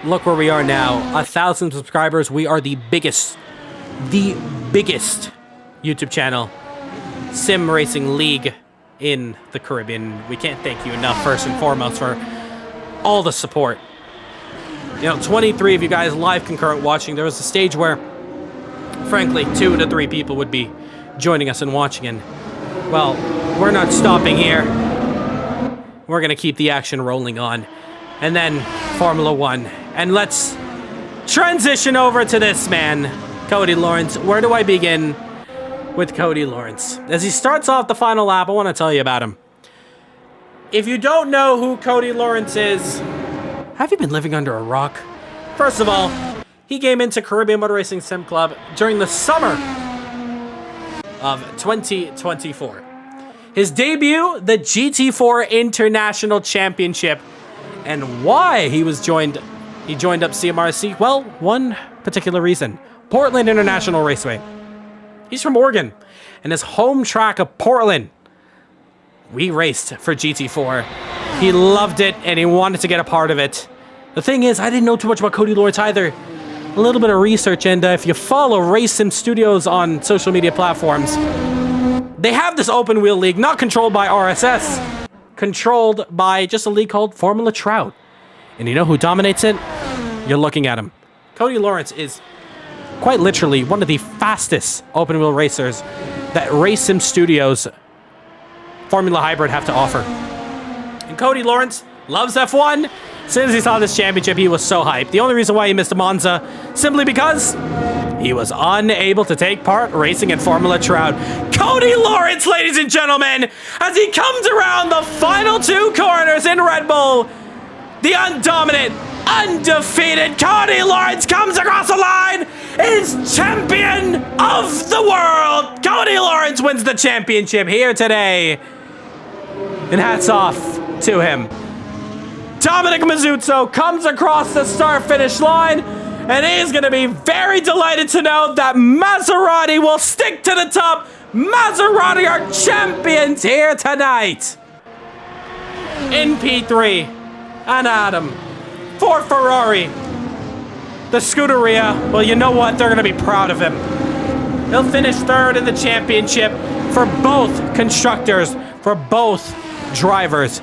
look where we are now. 1,000 subscribers. We are the biggest YouTube channel, sim racing league in the Caribbean. We can't thank you enough, first and foremost, for all the support. 23 of you guys live concurrent watching. There was a stage where, frankly, 2 to 3 people would be joining us and watching, and, well, we're not stopping here. We're going to keep the action rolling on. And then Formula 1. And let's transition over to this man, Cody Lawrence. Where do I begin with Cody Lawrence? As he starts off the final lap, I want to tell you about him. If you don't know who Cody Lawrence is, have you been living under a rock? First of all, he came into Caribbean Motor Racing Sim Club during the summer of 2024. His debut, the GT4 International Championship. And why he joined up CMRSC? Well, one particular reason. Portland International Raceway. He's from Oregon, and his home track of Portland, we raced for GT4. He loved it, and he wanted to get a part of it. The thing is, I didn't know too much about Cody Lawrence either. A little bit of research, and if you follow Race Sim Studios on social media platforms, they have this open wheel league, not controlled by RSS, controlled by just a league called Formula Trout. And you know who dominates it? You're looking at him. Cody Lawrence is quite literally one of the fastest open wheel racers that Race Sim Studios Formula Hybrid have to offer. And Cody Lawrence loves F1. As soon as he saw this championship, he was so hyped. The only reason why he missed Monza, simply because he was unable to take part racing in Formula Trout. Cody Lawrence, ladies and gentlemen, as he comes around the final 2 corners in Red Bull, the undominant, undefeated Cody Lawrence comes across the line, is champion of the world. Cody Lawrence wins the championship here today. And hats off to him. Dominic Mazzuzzo comes across the start-finish line, and he's going to be very delighted to know that Maserati will stick to the top. Maserati are champions here tonight. In P3, and Adam, for Ferrari, the Scuderia, well, you know what? They're going to be proud of him. He'll finish 3rd in the championship for both constructors, for both drivers.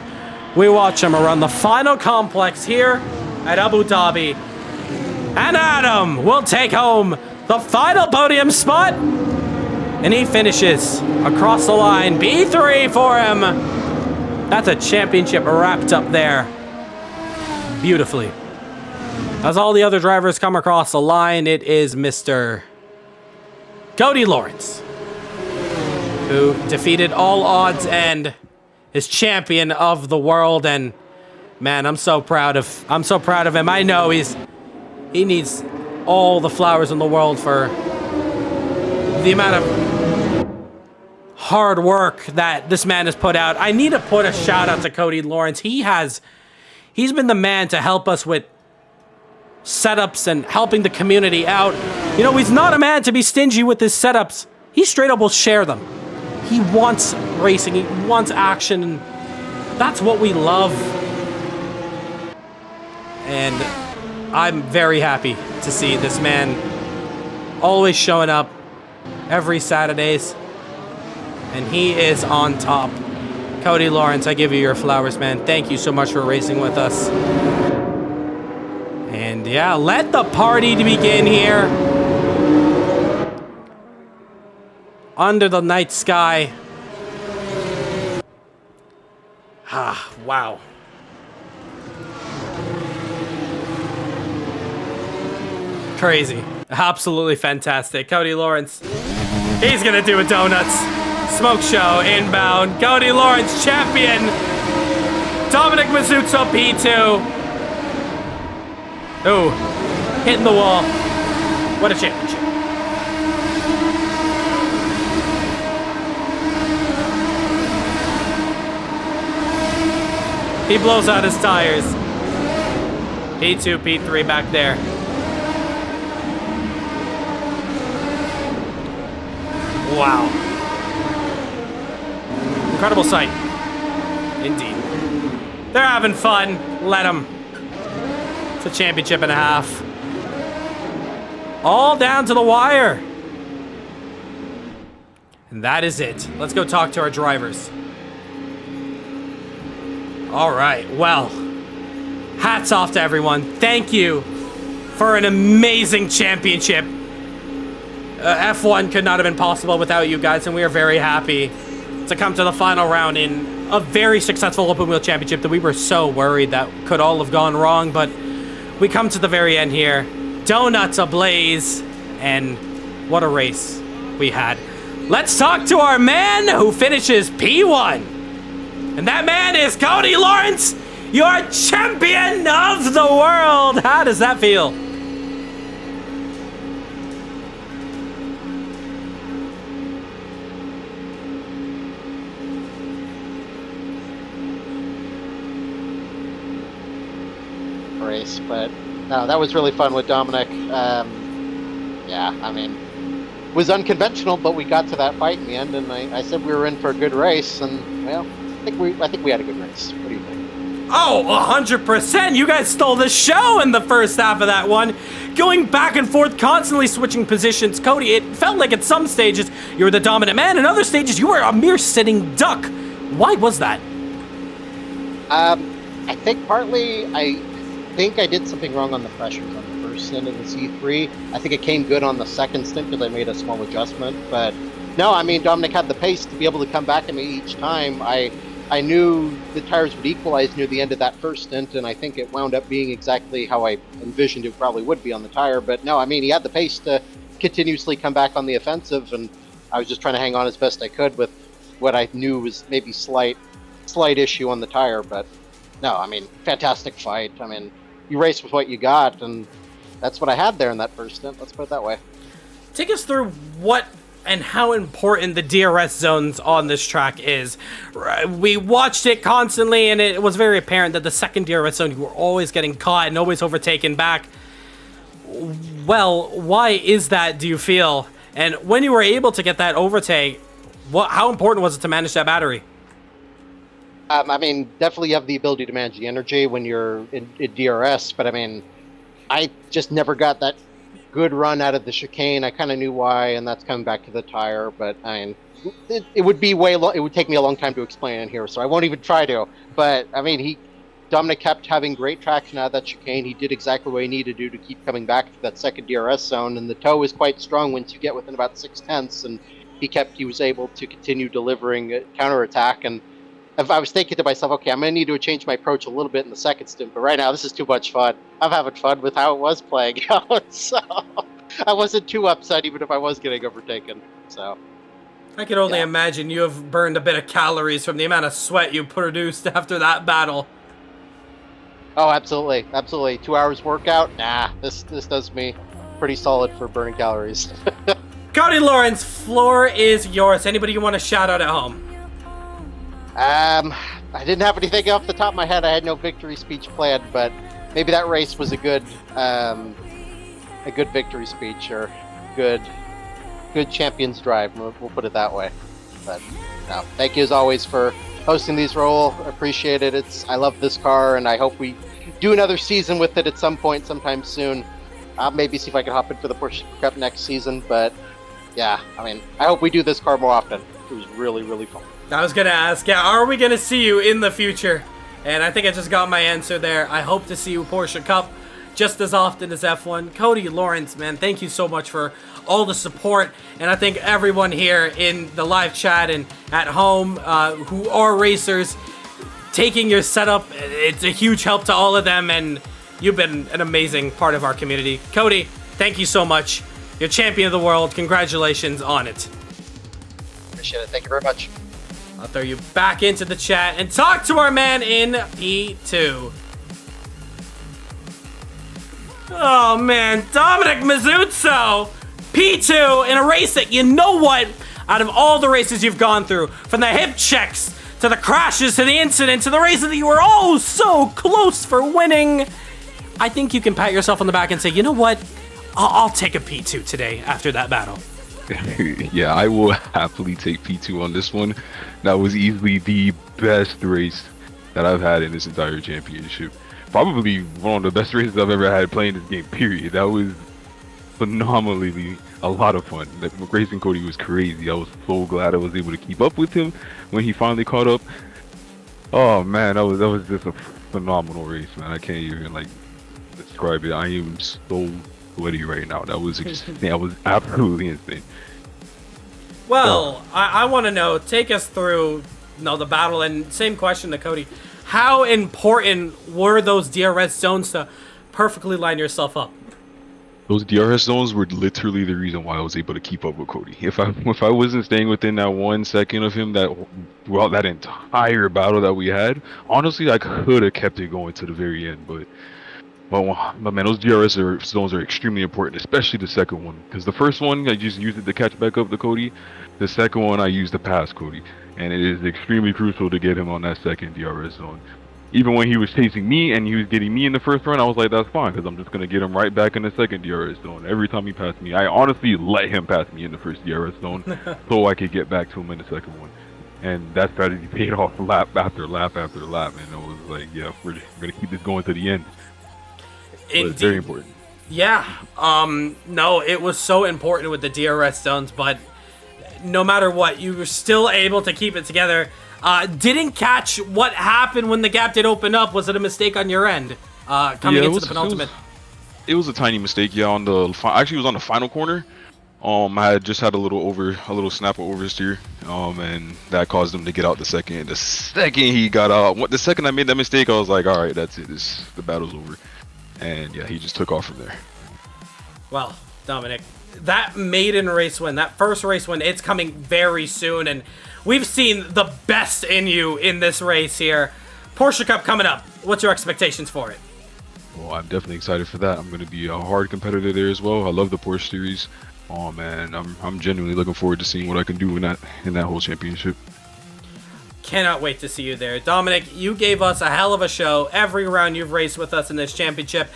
We watch him around the final complex here at Abu Dhabi. And Adam will take home the final podium spot. And he finishes across the line. B3 for him. That's a championship wrapped up there beautifully. As all the other drivers come across the line, it is Mr. Cody Lawrence, who defeated all odds and is champion of the world. And man, I'm so proud of him. I know he needs all the flowers in the world for the amount of hard work that this man has put out. I need to put a shout out to Cody Lawrence. He's been the man to help us with setups and helping the community out. He's not a man to be stingy with his setups. He straight up will share them. He wants racing, he wants action, and that's what we love. And I'm very happy to see this man always showing up every Saturdays, and he is on top. Cody Lawrence, I give you your flowers, man. Thank you so much for racing with us. And yeah, let the party begin here. Under the night sky. Ah, wow. Crazy. Absolutely fantastic. Cody Lawrence. He's gonna do a donuts. Smoke show inbound. Cody Lawrence champion. Dominic Mazzuzzo P2. Oh, hitting the wall. What a championship. He blows out his tires. P2, P3 back there. Wow. Incredible sight. Indeed. They're having fun. Let them. It's a championship and a half. All down to the wire. And that is it. Let's go talk to our drivers. All right. Well, hats off to everyone. Thank you for an amazing championship. F1 could not have been possible without you guys, and we are very happy to come to the final round in a very successful open wheel championship that we were so worried that could all have gone wrong, but we come to the very end here. Donuts ablaze, and what a race we had. Let's talk to our man who finishes P1. And that man is Cody Lawrence, your champion of the world. How does that feel? Race, but no, that was really fun with Dominic. Yeah, I mean, it was unconventional, but we got to that fight in the end, and I said we were in for a good race, and well, I think we had a good race. What do you think? Oh, 100%. You guys stole the show in the first half of that one. Going back and forth, constantly switching positions. Cody, it felt like at some stages you were the dominant man, and other stages you were a mere sitting duck. Why was that? I think partly I think I did something wrong on the pressures on the first stint of the C3. I think it came good on the second stint because I made a small adjustment. But no, I mean, Dominic had the pace to be able to come back at me each time. I knew the tires would equalize near the end of that first stint, and I think it wound up being exactly how I envisioned it probably would be on the tire. But no, I mean, he had the pace to continuously come back on the offensive, and I was just trying to hang on as best I could with what I knew was maybe slight issue on the tire. But no, I mean, fantastic fight. I mean, you race with what you got, and that's what I had there in that first stint. Let's put it that way. Take us through what and how important the DRS zones on this track is. We watched it constantly, and it was very apparent that the second DRS zone, you were always getting caught and always overtaken back. Well, why is that, do you feel? And when you were able to get that overtake, how important was it to manage that battery? I mean, definitely you have the ability to manage the energy when you're in DRS, but I mean, I just never got that good run out of the chicane. I kind of knew why, and that's coming back to the tire, but I mean, it would be it would take me a long time to explain it here, so I won't even try to. But I mean, Dominic kept having great traction out of that chicane. He did exactly what he needed to do to keep coming back to that second DRS zone, and the toe is quite strong once you get within about 0.6, and he was able to continue delivering a counterattack. And I was thinking to myself, okay, I'm going to need to change my approach a little bit in the second stint, but right now this is too much fun. I'm having fun with how it was playing out, so I wasn't too upset even if I was getting overtaken. So I can only imagine you have burned a bit of calories from the amount of sweat you produced after that battle. Oh, absolutely. Absolutely. 2 hours workout? Nah, this does me pretty solid for burning calories. Cody Lawrence, floor is yours. Anybody you want to shout out at home? I didn't have anything off the top of my head. I had no victory speech planned, but maybe that race was a good victory speech or good champion's drive. We'll put it that way. But no, thank you as always for hosting these, Raul. Appreciate it. I love this car, and I hope we do another season with it at some point, sometime soon. I'll maybe see if I can hop in for the Porsche Cup next season, but yeah, I mean, I hope we do this car more often. It was really, really fun. I was going to ask, are we going to see you in the future? And I think I just got my answer there. I hope to see you Porsche Cup just as often as F1. Cody Lawrence, man, thank you so much for all the support. And I think everyone here in the live chat and at home who are racers, taking your setup, it's a huge help to all of them. And you've been an amazing part of our community. Cody, thank you so much. You're champion of the world. Congratulations on it. Appreciate it. Thank you very much. I'll throw you back into the chat and talk to our man in P2. Oh man, Dominic Mizzuzzo, P2 in a race that, you know what, out of all the races you've gone through, from the hip checks to the crashes to the incident to the races that you were oh so close for winning, I think you can pat yourself on the back and say, you know what, I'll take a P2 today after that battle. Yeah, I will happily take P2 on this one. That was easily the best race that I've had in this entire championship. Probably one of the best races I've ever had playing this game, period. That was phenomenally a lot of fun. Racing Cody was crazy. I was so glad I was able to keep up with him when he finally caught up. Oh man, that was just a phenomenal race, man. I can't even like describe it. I am so sweaty right now. That was insane. That was absolutely insane. Well, I want to know, take us through the battle, and same question to Cody. How important were those DRS zones to perfectly line yourself up? Those DRS zones were literally the reason why I was able to keep up with Cody. If I wasn't staying within that 1 second of him throughout that entire battle that we had, honestly, I could have kept it going to the very end. But man, those DRS zones are extremely important, especially the second one. Because the first one, I just used it to catch back up to Cody. The second one, I used to pass Cody. And it is extremely crucial to get him on that second DRS zone. Even when he was chasing me and he was getting me in the first run, I was like, that's fine, because I'm just going to get him right back in the second DRS zone. Every time he passed me, I honestly let him pass me in the first DRS zone so I could get back to him in the second one. And that strategy paid off lap after lap after lap. And it was like, yeah, we're going to keep this going to the end. It's very important. Yeah. No, it was so important with the DRS zones, but no matter what, you were still able to keep it together. Didn't catch what happened when the gap did open up. Was it a mistake on your end? Coming into the penultimate. It was a tiny mistake, yeah. Actually, it was on the final corner. I had just had a little snap of oversteer, and that caused him to get out the second. The second he got out, the second I made that mistake, I was like, all right, that's it. The battle's over. And yeah, he just took off from there. Well, Dominic, that maiden race win, that first race win, it's coming very soon, and we've seen the best in you in this race here. Porsche Cup coming up. What's your expectations for it? Well, I'm definitely excited for that. I'm going to be a hard competitor there as well. I love the Porsche series. Oh man, I'm genuinely looking forward to seeing what I can do in that whole championship. Cannot wait to see you there. Dominic, you gave us a hell of a show every round you've raced with us in this championship.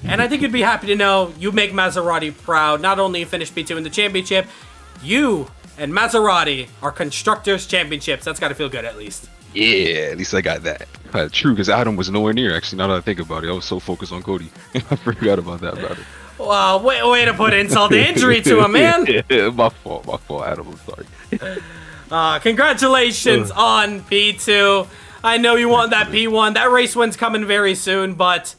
And I think you'd be happy to know you make Maserati proud. Not only you finished P2 in the championship, you and Maserati are Constructors Championships. That's got to feel good at least. Yeah, at least I got that. True, because Adam was nowhere near, actually, now that I think about it. I was so focused on Cody. I forgot about that battle. Wow, way to put insult to injury to him, man. Yeah, my fault, Adam. I'm sorry. Congratulations on P2. I know you want that P1. That race win's coming very soon, but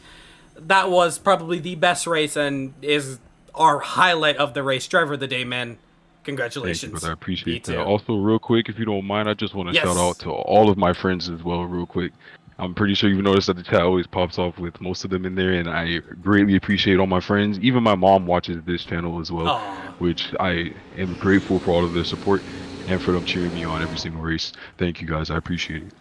that was probably the best race and is our highlight of the race. Driver of the day, man. Congratulations. Thank you, brother. I appreciate that. Also, real quick, if you don't mind, I just want to Yes. shout out to all of my friends as well, real quick. I'm pretty sure you've noticed that the chat always pops off with most of them in there, and I greatly appreciate all my friends. Even my mom watches this channel as well, Aw. which I am grateful for all of their support and for them cheering me on every single race. Thank you guys. I appreciate it.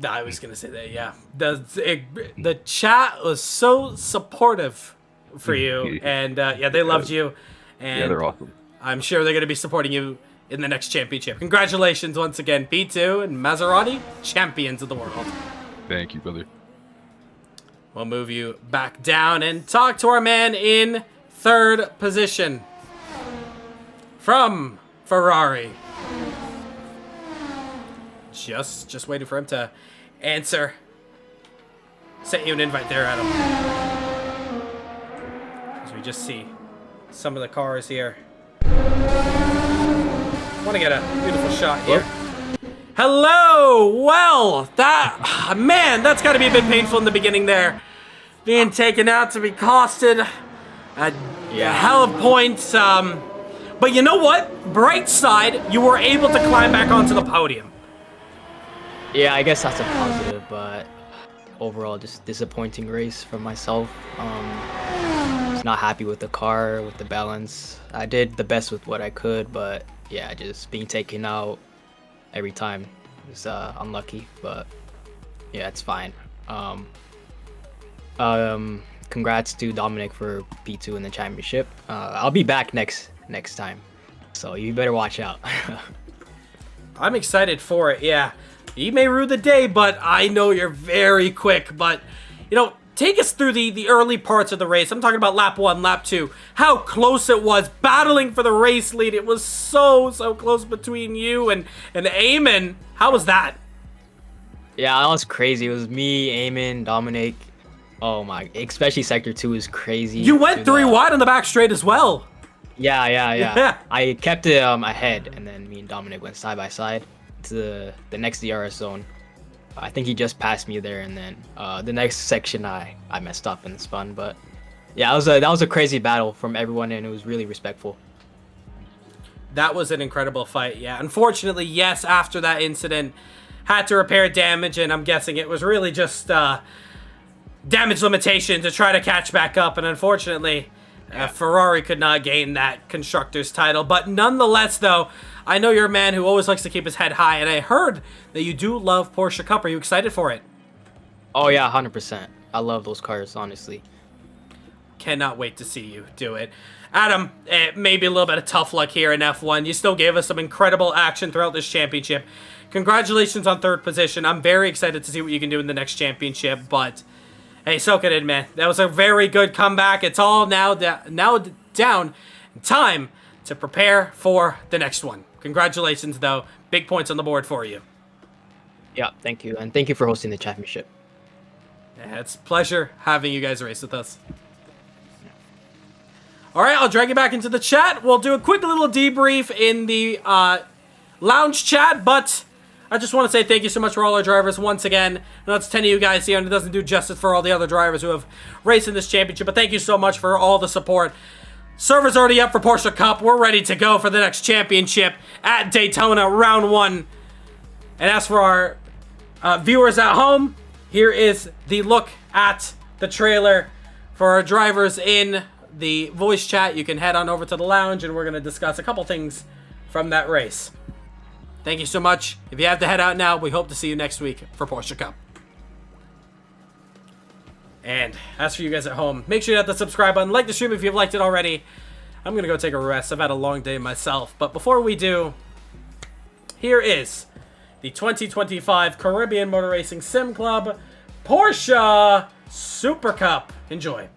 I was going to say that, yeah. The chat was so supportive for you, and yeah, they loved you. And Yeah, they're awesome. I'm sure they're going to be supporting you in the next championship. Congratulations once again, P2 and Maserati, champions of the world. Thank you, brother. We'll move you back down and talk to our man in third position. From Ferrari. Just waiting for him to answer. Sent you an invite there, Adam. As we just see some of the cars here. Want to get a beautiful shot here. Hello! Well, that's got to be a bit painful in the beginning there. Being taken out to be costed a hell of points. But you know what? Bright side, you were able to climb back onto the podium. Yeah, I guess that's a positive, but overall just disappointing race for myself. Just not happy with the car, with the balance. I did the best with what I could, but yeah, just being taken out every time is congrats to Dominic for P2 in the championship. I'll be back next time, so you better watch out. I'm excited for it, yeah. You may rue the day, but I know you're very quick. But, you know, take us through the early parts of the race. I'm talking about lap 1, lap 2. How close it was, battling for the race lead. It was so close between you and Eamon. How was that? Yeah, that was crazy. It was me, Eamon, Dominic. Oh my, especially sector 2 is crazy. You went 3 wide on the back straight as well. Yeah. I kept it ahead, and then me and Dominic went side by side to the next DRS zone. I think he just passed me there, and then the next section I messed up and spun. But yeah, that was a crazy battle from everyone, and it was really respectful. That was an incredible fight, yeah. Unfortunately, yes, after that incident, had to repair damage, and I'm guessing it was really just damage limitation to try to catch back up, and unfortunately, Ferrari could not gain that constructor's title. But nonetheless, though, I know you're a man who always likes to keep his head high, and I heard that you do love Porsche Cup. Are you excited for it? Oh yeah, 100%. I love those cars, honestly. Cannot wait to see you do it. Adam, maybe a little bit of tough luck here in F1. You still gave us some incredible action throughout this championship. Congratulations on 3rd position. I'm very excited to see what you can do in the next championship, but hey, soak it in, man. That was a very good comeback. It's all now down. Time to prepare for the next one. Congratulations, though. Big points on the board for you. Yeah, thank you. And thank you for hosting the championship. Yeah, it's a pleasure having you guys race with us. All right, I'll drag you back into the chat. We'll do a quick little debrief in the lounge chat, but I just want to say thank you so much for all our drivers once again. I know it's 10 of you guys here, and it doesn't do justice for all the other drivers who have raced in this championship, but thank you so much for all the support. Server's already up for Porsche Cup. We're ready to go for the next championship at Daytona, round 1. And as for our viewers at home, here is the look at the trailer for our drivers in the voice chat. You can head on over to the lounge, and we're going to discuss a couple things from that race. Thank you so much. If you have to head out now, we hope to see you next week for Porsche Cup. And as for you guys at home, make sure you hit the subscribe button, like the stream if you've liked it already. I'm going to go take a rest. I've had a long day myself. But before we do, here is the 2025 Caribbean Motor Racing Sim Club Porsche Super Cup. Enjoy.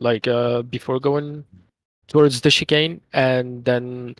like before going towards the chicane, and then